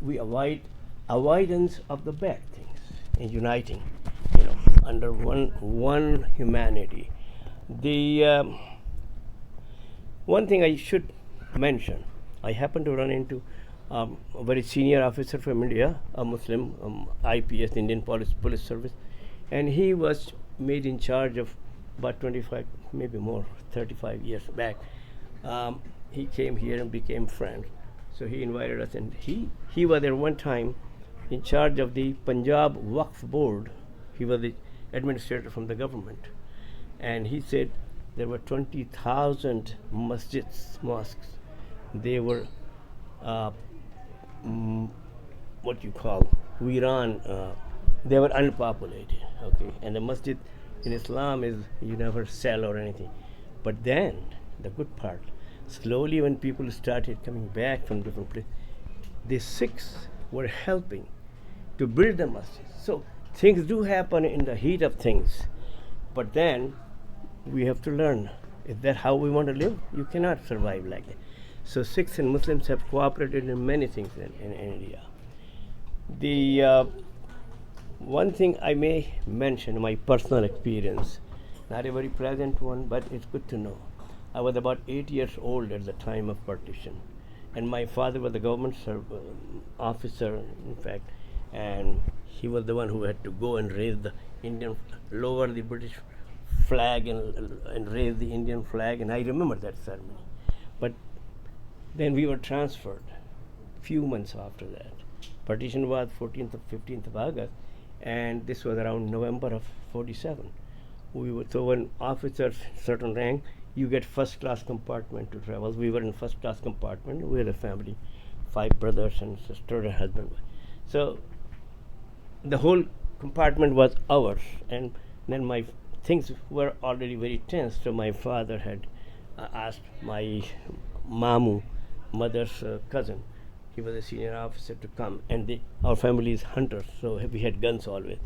we avoid avoidance of the bad things and uniting, you know, under one humanity. The one thing I should mention, I happened to run into a very senior officer from India, a Muslim, IPS, Indian Police Service, and he was made in charge of about 25, maybe more, 35 years back. He came here and became friends. So he invited us, and he was there one time in charge of the Punjab Waqf Board. He was the administrator from the government. And he said there were 20,000 mosques. They were what you call Iran. They were unpopulated. Okay, and the masjid in Islam is you never sell or anything. But then the good part, slowly when people started coming back from different places, the Sikhs were helping to build the masjid. So things do happen in the heat of things, but then we have to learn. Is that how we want to live? You cannot survive like that. So Sikhs and Muslims have cooperated in many things in India. The one thing I may mention, my personal experience, not a very pleasant one, but it's good to know. I was about 8 years old at the time of partition, and my father was a government officer, in fact, and he was the one who had to go and raise the lower the British flag and raise the Indian flag, and I remember that ceremony. But then we were transferred few months after that. Partition was 14th or 15th of August, and this was around November of 47. So when officers certain rank, you get first class compartment to travel. We were in first class compartment. We had a family, 5 brothers and sister and husband. So the whole compartment was ours, and then my things were already very tense. So my father had asked my mamu, mother's cousin, he was a senior officer, to come. And our family is hunters, so we had guns always.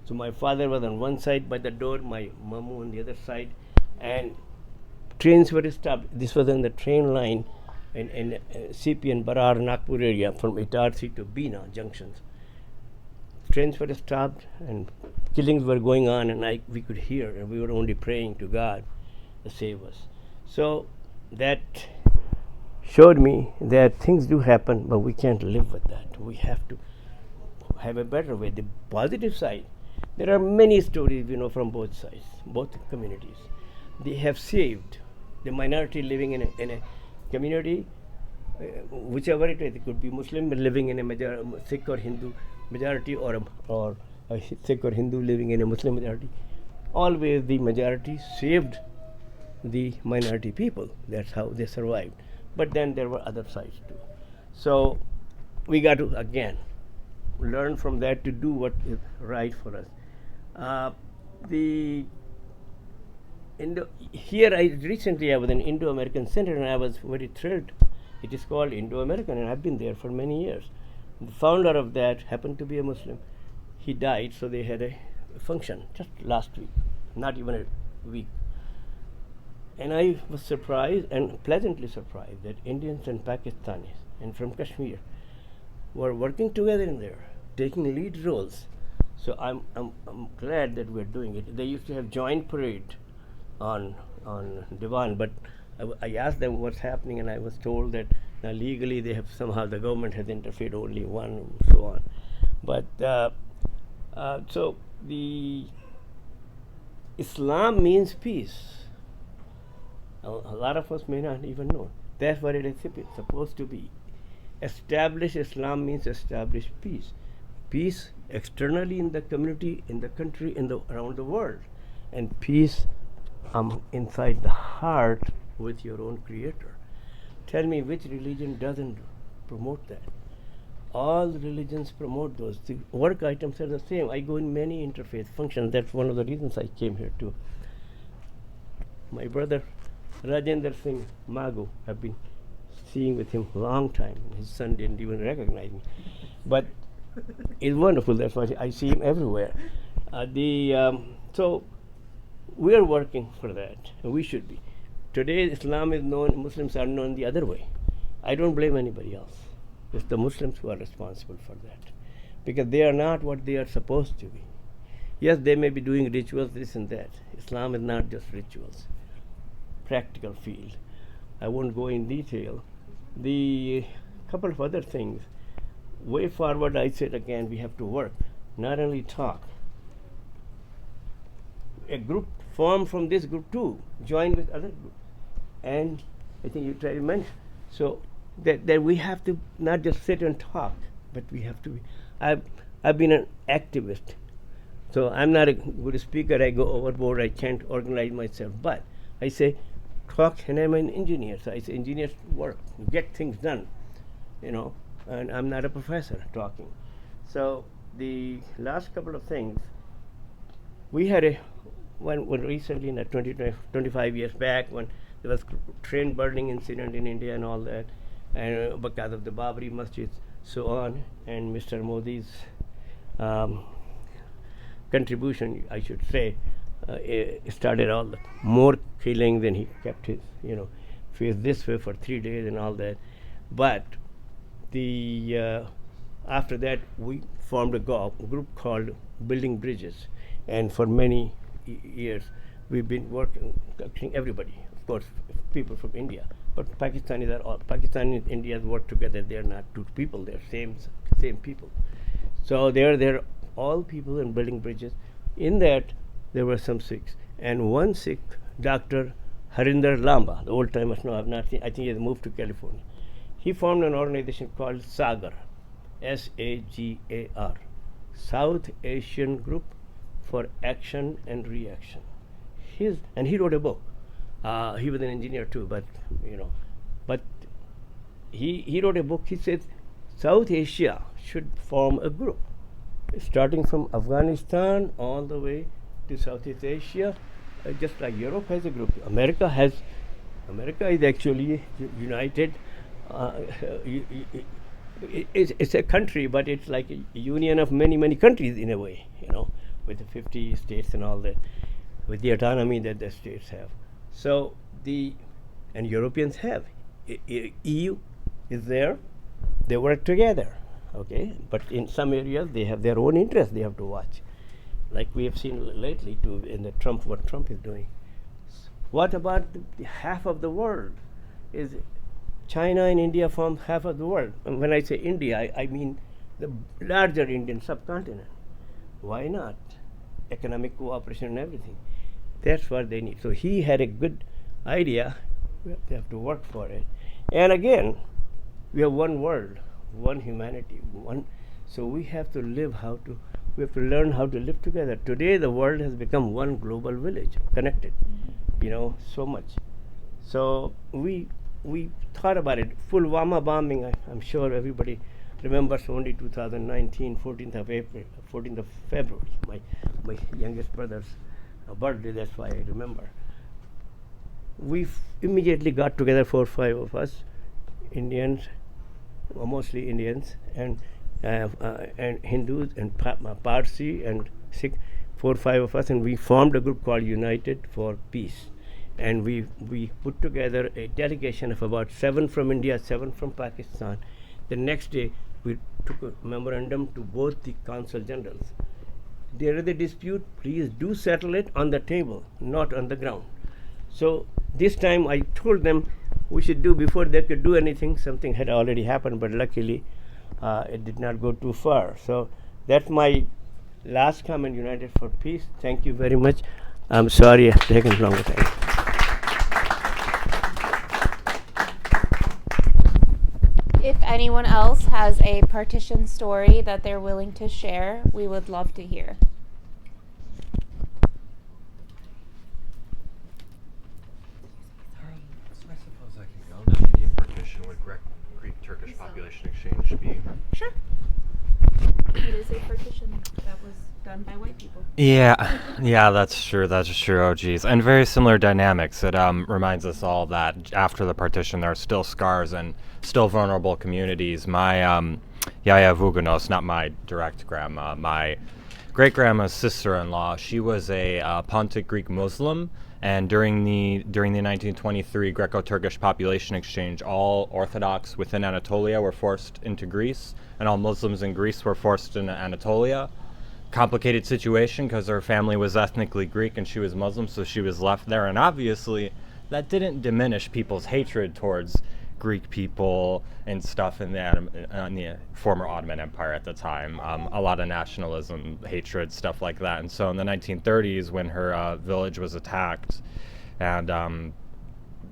So my father was on one side by the door, my mamu on the other side, and trains were stopped. This was on the train line in CP and Barar, Nagpur area, from Itarsi to Bina junctions. Trains were stopped and killings were going on, and we could hear, and we were only praying to God to save us. So that showed me that things do happen, but we can't live with that. We have to have a better way. The positive side, there are many stories, from both sides, both communities. They have saved the minority living in a community, whichever it is. It could be Muslim living in a Sikh or Hindu majority, or a Sikh or Hindu living in a Muslim majority. Always the majority saved the minority people. That's how they survived. But then there were other sides too. So we got to again learn from that to do what is right for us. Here I was in Indo-American Center, and I was very thrilled. It is called Indo-American, and I've been there for many years. The founder of that happened to be a Muslim. He died, so they had a function just last week, not even a week. And I was surprised, and pleasantly surprised, that Indians and Pakistanis and from Kashmir were working together in there, taking lead roles. So I'm glad that we're doing it. They used to have joint parade on Divan, but I asked them what's happening, and I was told that now legally they have somehow, the government has interfered only one, and so on. But so the Islam means peace. A lot of us may not even know. That's what it is supposed to be. Establish Islam means establish peace. Peace externally in the community, in the country, around the world, and peace inside the heart with your own Creator. Tell me which religion doesn't promote that? All religions promote those. The work items are the same. I go in many interfaith functions. That's one of the reasons I came here too. My brother Rajendra Singh Magu, I've been seeing with him a long time. His son didn't even recognize me. But it's wonderful. That's why I see him everywhere. So we are working for that, and we should be. Today Islam is known, Muslims are known the other way. I don't blame anybody else. It's the Muslims who are responsible for that, because they are not what they are supposed to be. Yes, they may be doing rituals, this and that. Islam is not just rituals. Practical field. I won't go in detail. The couple of other things. Way forward, I said again, we have to work, not only talk. A group formed from this group too, join with other groups. And I think you tried to mention, so that we have to not just sit and talk, but we have to be. I've been an activist, so I'm not a good speaker. I go overboard. I can't organize myself, but I say talk, and I'm an engineer, so I say engineers work, get things done, and I'm not a professor talking. So the last couple of things, we had when recently, in 25 years back, when there was train burning incident in India and all that, and because of the Babri Masjid, so on, and Mr. Modi's contribution, I should say, started all the more killing than he kept his, face this way for 3 days and all that. But after that, we formed a group called Building Bridges, and for many years we've been working, everybody, of course, people from India, but Pakistani and Indians work together. They're not two people; they're same people. So they're all people in building bridges. In that, there were some Sikhs, and one Sikh, Dr. Harinder Lamba, the old timers know, I've not seen, I think he has moved to California. He formed an organization called SAGAR, SAGAR, South Asian Group for Action and Reaction. And he wrote a book. He was an engineer too, but he wrote a book. He said South Asia should form a group, starting from Afghanistan all the way to Southeast Asia, just like Europe has a group. America is actually united. Uh, y- y- y- it's a country, but it's like a union of many countries in a way, with the 50 states and all that, with the autonomy that the states have. So and Europeans have. EU is there. They work together, okay? But in some areas they have their own interests they have to watch, like we have seen lately too in what Trump is doing. What about the half of the world? Is China and India form half of the world. And when I say India, I mean the larger Indian subcontinent. Why not? Economic cooperation and everything. That's what they need. So he had a good idea. They have to work for it. And again, we have one world, one humanity, one. So we have to learn how to live together. Today, the world has become one global village, connected, so much. So we thought about it. Pulwama bombing, I'm sure everybody remembers, only 2019, 14th of February, my youngest brother's birthday, that's why I remember. We immediately got together, 4 or 5 of us, Indians, mostly Indians, and Hindus, and Parsi, and Sikh, 4 or 5 of us, and we formed a group called United for Peace. And we put together a delegation of about 7 from India, 7 from Pakistan. The next day, we took a memorandum to both the consul generals. There is a dispute, please do settle it on the table, not on the ground. So this time I told them we should do, before they could do anything, something had already happened, but luckily it did not go too far. So that's my last comment, United for Peace. Thank you very much. I'm sorry I've taken longer time. If anyone else has a partition story that they're willing to share, we would love to hear. I suppose I can go. The Indian partition with Greek-Turkish population exchange be... Sure. It is a partition that was done by white people. Yeah, that's true. Oh, geez. And very similar dynamics. It reminds us all that after the partition, there are still scars and still vulnerable communities. My Yaya Vuganos, not my direct grandma, my great-grandma's sister-in-law, she was a Pontic Greek Muslim, and during the 1923 Greco-Turkish population exchange, all Orthodox within Anatolia were forced into Greece, and all Muslims in Greece were forced into Anatolia. Complicated situation because her family was ethnically Greek and she was Muslim, so she was left there. And obviously, that didn't diminish people's hatred towards Greek people and stuff in the former Ottoman Empire at the time. A lot of nationalism, hatred, stuff like that. And so in the 1930s, when her village was attacked, and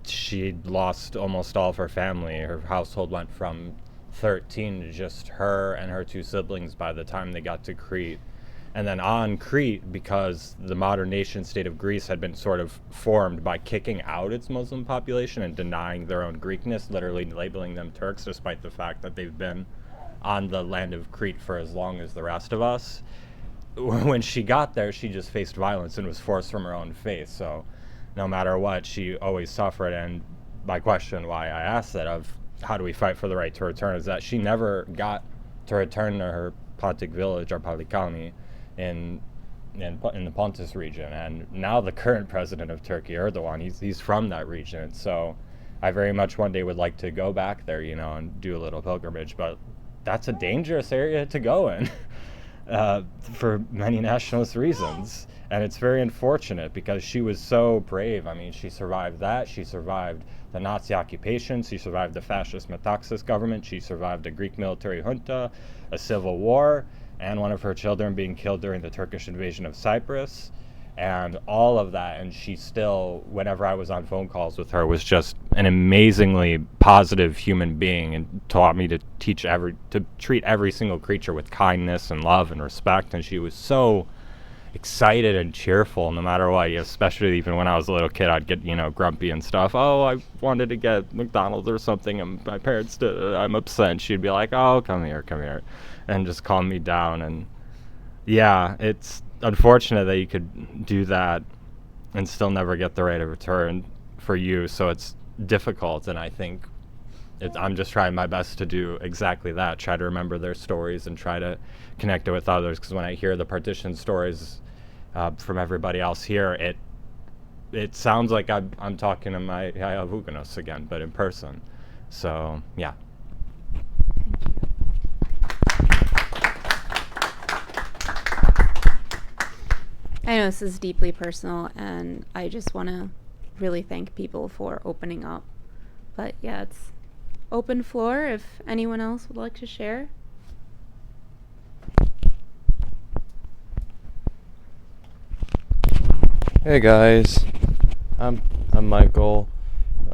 she lost almost all of her family, her household went from 13 to just her and her 2 siblings by the time they got to Crete. And then on Crete, because the modern nation state of Greece had been sort of formed by kicking out its Muslim population and denying their own Greekness, literally labeling them Turks, despite the fact that they've been on the land of Crete for as long as the rest of us. When she got there, she just faced violence and was forced from her own faith. So no matter what, she always suffered. And my question, why I asked that, of how do we fight for the right to return, is that she never got to return to her Pontic village, or Palikani, in the Pontus region. And now the current president of Turkey, Erdogan, he's from that region. So I very much one day would like to go back there, and do a little pilgrimage. But that's a dangerous area to go in for many nationalist reasons. And it's very unfortunate because she was so brave. I mean, she survived that. She survived the Nazi occupation. She survived the fascist Metaxas government. She survived a Greek military junta, a civil war, and one of her children being killed during the Turkish invasion of Cyprus, and all of that. And she still, whenever I was on phone calls with her, was just an amazingly positive human being, and taught me to treat every single creature with kindness and love and respect. And she was so excited and cheerful no matter what, especially even when I was a little kid. I'd get grumpy and stuff. Oh, I wanted to get McDonald's or something, and my parents did. I'm upset. And she'd be like, oh, come here, and just calm me down. And yeah, it's unfortunate that you could do that and still never get the rate of return for you. So it's difficult, and I think I'm just trying my best to do exactly that. Try to remember their stories and try to connect it with others. Because when I hear the partition stories from everybody else here, it sounds like I'm talking to my Hayavuganos again, but in person. So yeah. I know this is deeply personal, and I just want to really thank people for opening up. But yeah, it's open floor if anyone else would like to share. Hey guys, I'm Michael.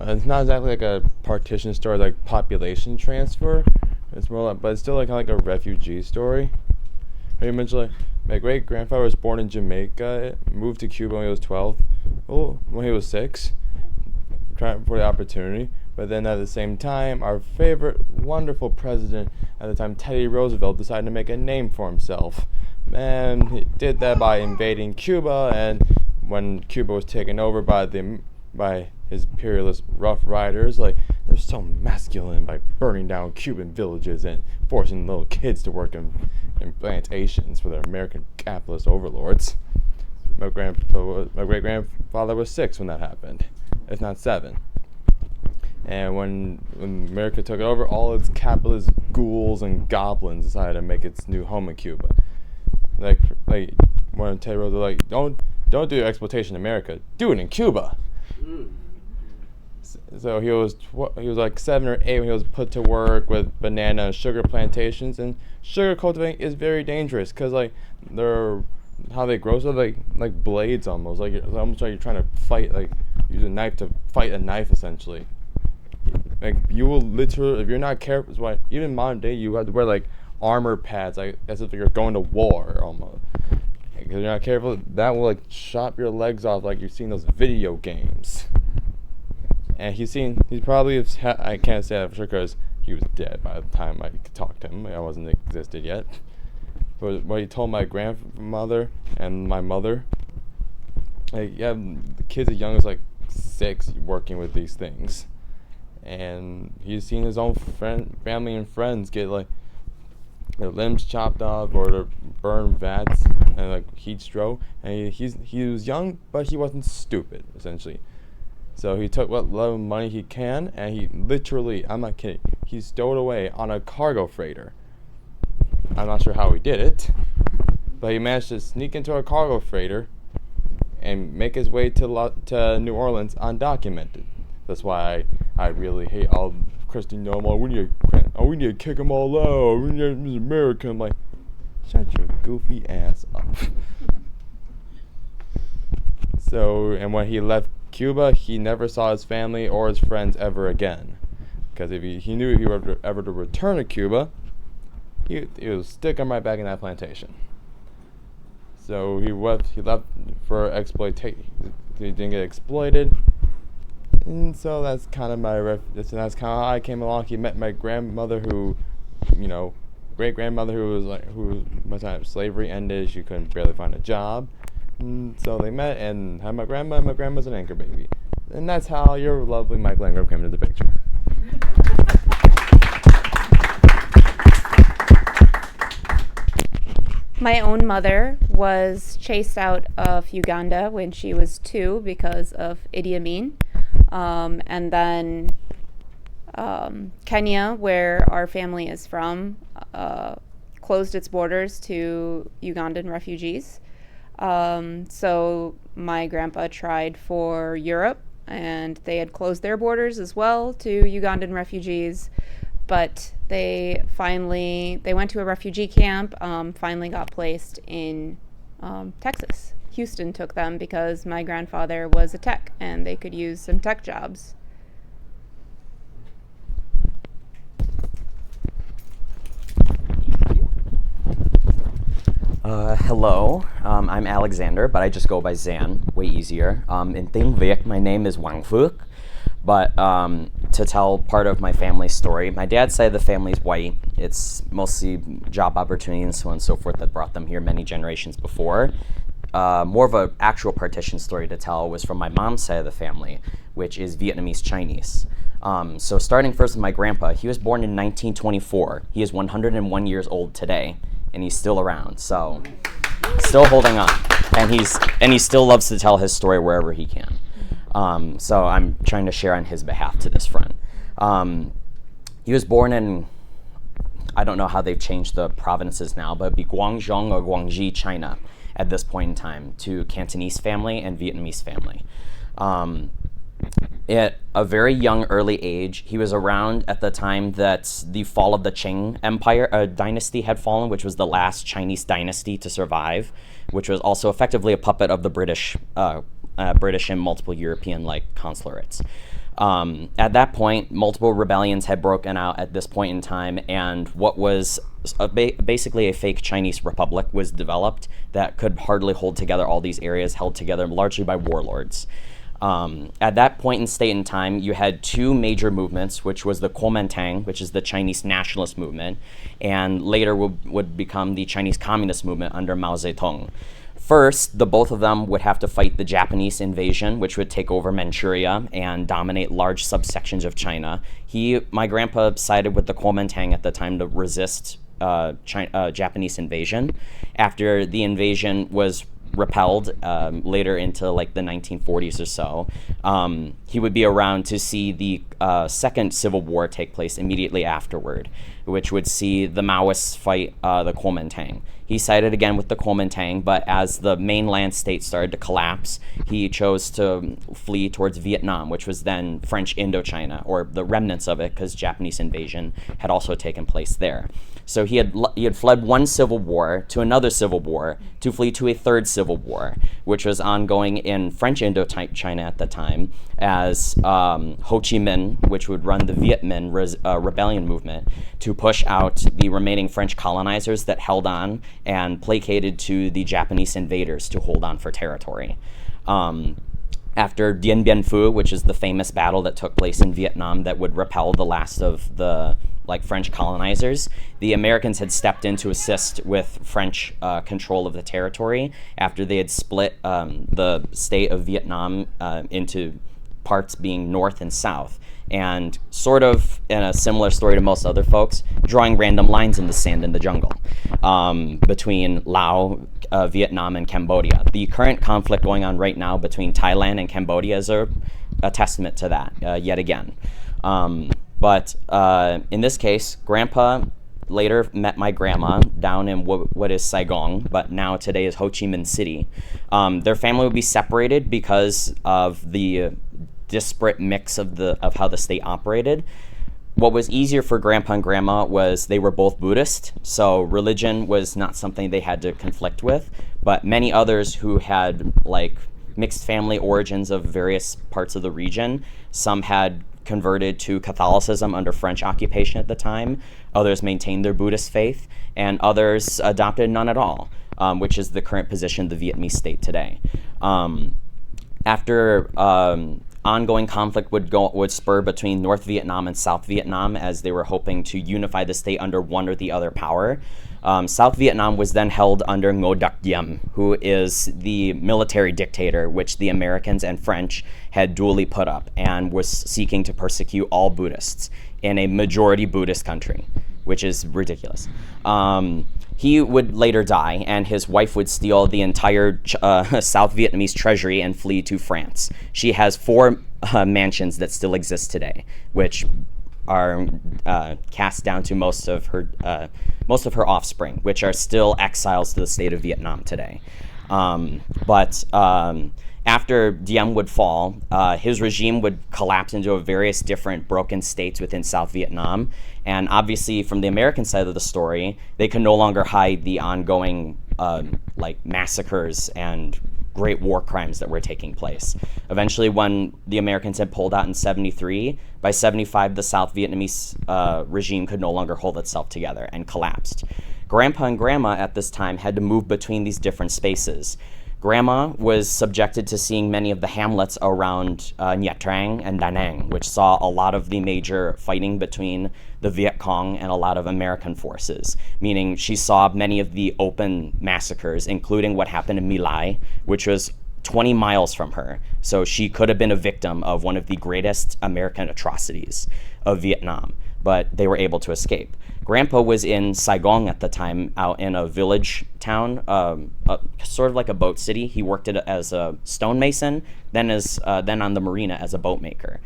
It's not exactly like a partition story, like population transfer. It's more like, but it's still like kind of like a refugee story. Pretty much like my great grandfather was born in Jamaica, moved to Cuba when he was 12. Well, when he was 6, trying for the opportunity. But then at the same time, our favorite wonderful president at the time, Teddy Roosevelt, decided to make a name for himself. And he did that by invading Cuba, and when Cuba was taken over by his imperialist Rough Riders, like they're so masculine by burning down Cuban villages and forcing little kids to work in plantations for their American capitalist overlords. My great grandfather was 6 when that happened, if not 7. And when America took it over, all its capitalist ghouls and goblins decided to make its new home in Cuba. Like when Teddy Roosevelt was like, don't do exploitation in America, do it in Cuba. So he was like 7 or 8 when he was put to work with banana and sugar plantations, and sugar cultivating is very dangerous because like how they grow, so like blades almost, like it's almost like you're trying to fight, like use a knife to fight a knife essentially. Like you will literally, if you're not careful, that's why even modern day you have to wear like armor pads, like as if you're going to war almost. Because you're not careful, that will like chop your legs off like you've seen those video games. And I can't say that for sure because he was dead by the time I could talk to him. I wasn't existed yet. But what he told my grandmother and my mother, like, yeah, the kids as young as like 6 working with these things. And he's seen his own family and friends get like their limbs chopped off or to burn vats and like heat stroke. And he was young, but he wasn't stupid essentially. So he took what little money he can, and he literally, I'm not kidding, he stowed away on a cargo freighter. I'm not sure how he did it, but he managed to sneak into a cargo freighter and make his way to New Orleans undocumented. That's why I really hate all Christy Nomo. We need to kick them all out. We need to America. I'm like, shut your goofy ass up. So, and when he left Cuba, he never saw his family or his friends ever again. Because if he knew if he were ever to return to Cuba, he would stick him right back in that plantation. So he left for exploitation. He didn't get exploited. And so that's kind of that's kind of how I came along. He met my grandmother great grandmother who by the time slavery ended, she couldn't barely find a job. And so they met and had my grandma, and my grandma's an anchor baby. And that's how your lovely Michael Ingram came into the picture. My own mother was chased out of Uganda when she was 2 because of Idi Amin. And then Kenya, where our family is from, closed its borders to Ugandan refugees. So my grandpa tried for Europe, and they had closed their borders as well to Ugandan refugees. But they went to a refugee camp, finally got placed in Texas. Houston took them because my grandfather was a tech and they could use some tech jobs. Hello, I'm Alexander, but I just go by Zan, way easier. In tiếng Việt, my name is Wang Phước, but to tell part of my family's story. My dad's side of the family is white. It's mostly job opportunity and so on and so forth that brought them here many generations before. More of an actual partition story to tell was from my mom's side of the family, which is Vietnamese Chinese. So starting first with my grandpa, he was born in 1924. He is 101 years old today, and he's still around. So still holding on, and he still loves to tell his story wherever he can. So I'm trying to share on his behalf to this front. He was born in, I don't know how they've changed the provinces now, but it'd be Guangdong or Guangxi, China, at this point in time, to Cantonese family and Vietnamese family. At a very young, early age, he was around at the time that the fall of the Qing Empire dynasty had fallen, which was the last Chinese dynasty to survive, which was also effectively a puppet of the British and multiple European consulates. At that point, multiple rebellions had broken out at this point in time, and what was basically a fake Chinese republic was developed that could hardly hold together all these areas, held together largely by warlords. At that point in state and time, you had two major movements, which was the Kuomintang, which is the Chinese nationalist movement, and later would become the Chinese Communist movement under Mao Zedong. First, the both of them would have to fight the Japanese invasion, which would take over Manchuria and dominate large subsections of China. My grandpa sided with the Kuomintang at the time to resist Japanese invasion. After the invasion was repelled later into the 1940s or so, he would be around to see the second civil war take place immediately afterward, which would see the Maoists fight the Kuomintang. He sided again with the Kuomintang, but as the mainland state started to collapse, he chose to flee towards Vietnam, which was then French Indochina, or the remnants of it, because Japanese invasion had also taken place there. So he had fled one civil war to another civil war to flee to a third civil war, which was ongoing in French Indochina at the time, as Ho Chi Minh, which would run the Viet Minh rebellion movement, to push out the remaining French colonizers that held on and placated to the Japanese invaders to hold on for territory. After Dien Bien Phu, which is the famous battle that took place in Vietnam that would repel the last of the French colonizers, the Americans had stepped in to assist with French control of the territory after they had split the state of Vietnam into parts being north and south. And sort of in a similar story to most other folks, drawing random lines in the sand in the jungle between Laos, Vietnam, and Cambodia. The current conflict going on right now between Thailand and Cambodia is a testament to that, yet again. But in this case, Grandpa later met my grandma down in what is Saigon, but now today is Ho Chi Minh City. Their family would be separated because of the disparate mix of how the state operated. What was easier for Grandpa and Grandma was they were both Buddhist, so religion was not something they had to conflict with, but many others who had mixed family origins of various parts of the region, some had converted to Catholicism under French occupation at the time, others maintained their Buddhist faith, and others adopted none at all, which is the current position of the Vietnamese state today. After ongoing conflict would spur between North Vietnam and South Vietnam as they were hoping to unify the state under one or the other power. South Vietnam was then held under Ngo Duc Diem, who is the military dictator which the Americans and French had duly put up and was seeking to persecute all Buddhists in a majority Buddhist country, which is ridiculous. He would later die, and his wife would steal the entire South Vietnamese treasury and flee to France. She has 4 mansions that still exist today, which are cast down to most of her offspring, which are still exiles to the state of Vietnam today. But after Diem would fall, his regime would collapse into various different broken states within South Vietnam. And obviously, from the American side of the story, they could no longer hide the ongoing massacres and great war crimes that were taking place. Eventually, when the Americans had pulled out in 73, by 75, the South Vietnamese regime could no longer hold itself together and collapsed. Grandpa and Grandma at this time had to move between these different spaces. Grandma was subjected to seeing many of the hamlets around Nha Trang and Da Nang, which saw a lot of the major fighting between the Viet Cong and a lot of American forces, meaning she saw many of the open massacres, including what happened in My Lai, which was 20 miles from her. So she could have been a victim of one of the greatest American atrocities of Vietnam, but they were able to escape. Grandpa was in Saigon at the time, out in a village town, sort of like a boat city. He worked as a stonemason, then on the marina as a boat maker.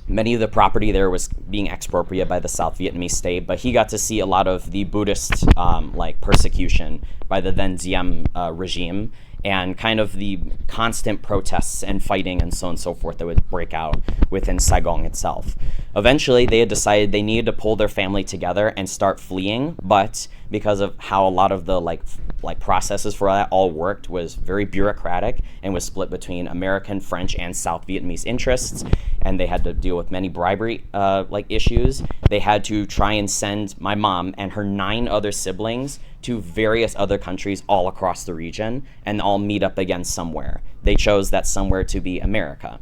Many of the property there was being expropriated by the South Vietnamese state, but he got to see a lot of the Buddhist persecution by the then Diem regime, and kind of the constant protests and fighting and so on and so forth that would break out within Saigon itself. Eventually, they had decided they needed to pull their family together and start fleeing, but because of how a lot of the processes for that all worked was very bureaucratic and was split between American, French, and South Vietnamese interests, and they had to deal with many bribery issues. They had to try and send my mom and her 9 other siblings to various other countries all across the region and all meet up again somewhere. They chose that somewhere to be America.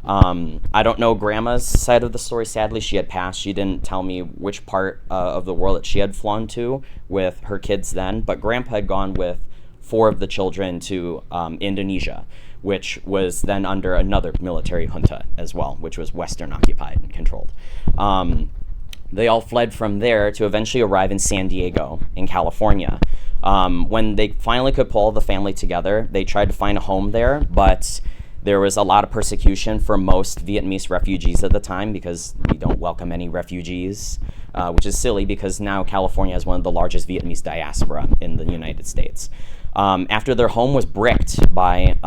I don't know Grandma's side of the story. Sadly, she had passed. She didn't tell me which part of the world that she had flown to with her kids then, but Grandpa had gone with 4 of the children to Indonesia, which was then under another military junta as well, which was Western occupied and controlled. They all fled from there to eventually arrive in San Diego in California. When they finally could pull the family together, they tried to find a home there, but there was a lot of persecution for most Vietnamese refugees at the time because we don't welcome any refugees, which is silly because now California has one of the largest Vietnamese diaspora in the United States. After their home was bricked by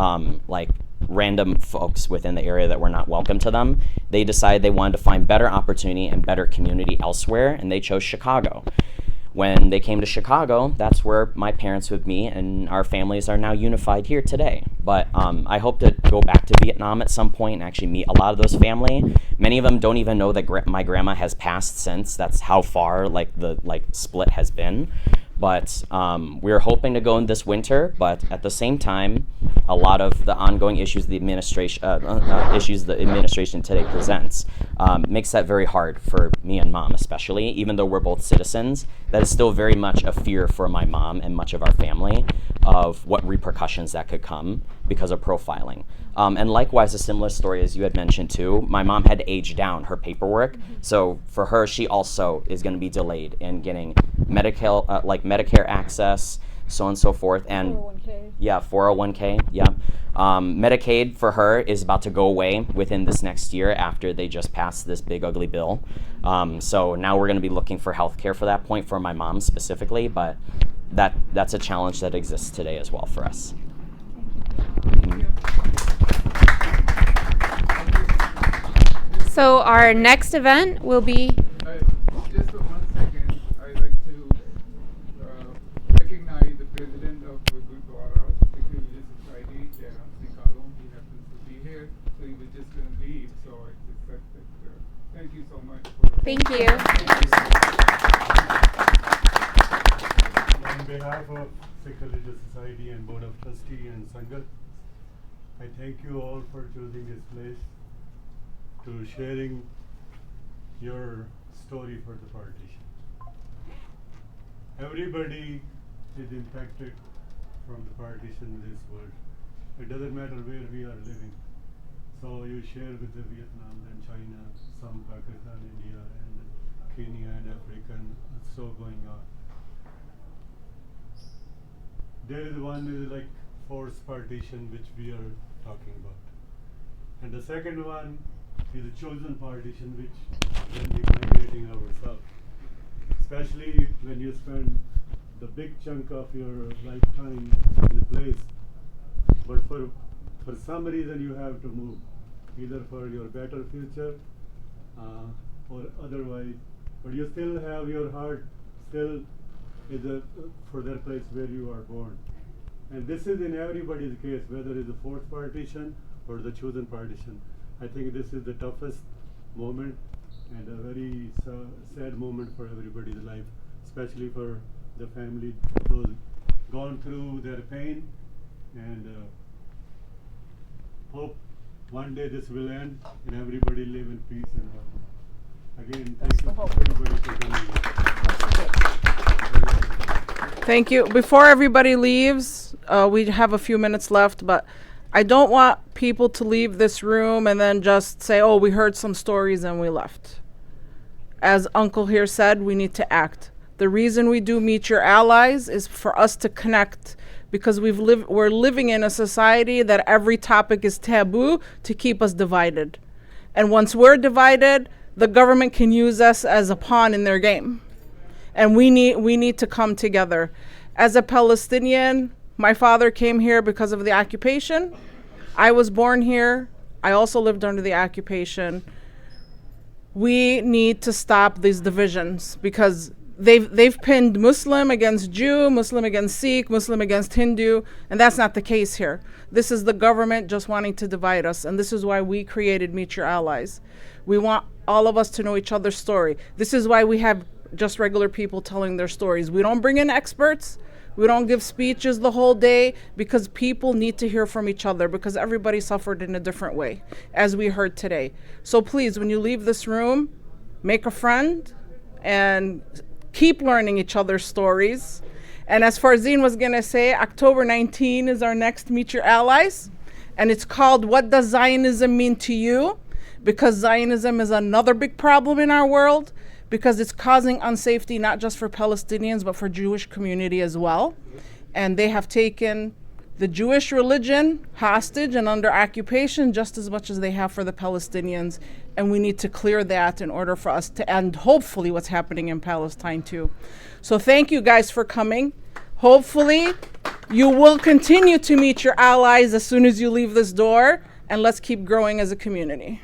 random folks within the area that were not welcome to them, they decided they wanted to find better opportunity and better community elsewhere, and they chose Chicago. When they came to Chicago, that's where my parents with me and our families are now unified here today. But I hope to go back to Vietnam at some point and actually meet a lot of those family. Many of them don't even know that my grandma has passed since. That's how far the split has been. But we're hoping to go in this winter. But at the same time, a lot of the ongoing issues the administration today presents makes that very hard for me and Mom, especially. Even though we're both citizens, that is still very much a fear for my mom and much of our family of what repercussions that could come because of profiling. And likewise, a similar story as you had mentioned too, my mom had to age down her paperwork. So for her, she also is going to be delayed in getting Medicare access, so on and so forth. And 401k. Yeah, 401k, yeah. Medicaid for her is about to go away within this next year after they just passed this big ugly bill. So now we're going to be looking for health care for that point for my mom specifically, but that's a challenge that exists today as well for us. So our next event will be Just for 1 second, I'd like to recognize the president of Gurdwara Security Society, Jairam Singh Kalom. He happens to be here, so he was just going to leave. So I expect that. Thank you so much. Thank you. On behalf of Sikh Religious Society and Board of Trustee and Sangat, I thank you all for choosing this place to sharing your story for the partition. Everybody is impacted from the partition in this world. It doesn't matter where we are living. So you share with the Vietnam and China, some Pakistan, India, and Kenya and Africa, and so going on. There is one is like forced partition, which we are talking about. And the second one is a chosen partition, which when we migrating ourselves. Especially when you spend the big chunk of your lifetime in a place, but for some reason you have to move, either for your better future or otherwise, but you still have your heart still is for that place where you are born. And this is in everybody's case, whether it's a fourth partition or the chosen partition. I think this is the toughest moment and a very sad moment for everybody's life, especially for the family, those gone through their pain and hope one day this will end and everybody live in peace and harmony. Again, thank you everybody for coming. Thank you. Before everybody leaves, we have a few minutes left, but I don't want people to leave this room and then just say, oh, we heard some stories and we left. As Uncle here said, we need to act. The reason we do Meet Your Allies is for us to connect, because we're living in a society that every topic is taboo to keep us divided. And once we're divided, the government can use us as a pawn in their game. And we need to come together. As a Palestinian, my father came here because of the occupation. I was born here. I also lived under the occupation. We need to stop these divisions because they've pinned Muslim against Jew, Muslim against Sikh, Muslim against Hindu, and that's not the case here. This is the government just wanting to divide us, and this is why we created Meet Your Allies. We want all of us to know each other's story. This is why we have just regular people telling their stories. We don't bring in experts. We don't give speeches the whole day, because people need to hear from each other, because everybody suffered in a different way, as we heard today. So please, when you leave this room, make a friend and keep learning each other's stories. And as Farzeen was going to say, October 19 is our next Meet Your Allies. And it's called What Does Zionism Mean to You? Because Zionism is another big problem in our world, because it's causing unsafety not just for Palestinians but for Jewish community as well. And they have taken the Jewish religion hostage and under occupation just as much as they have for the Palestinians. And we need to clear that in order for us to end hopefully what's happening in Palestine too. So thank you guys for coming. Hopefully you will continue to meet your allies as soon as you leave this door, and let's keep growing as a community.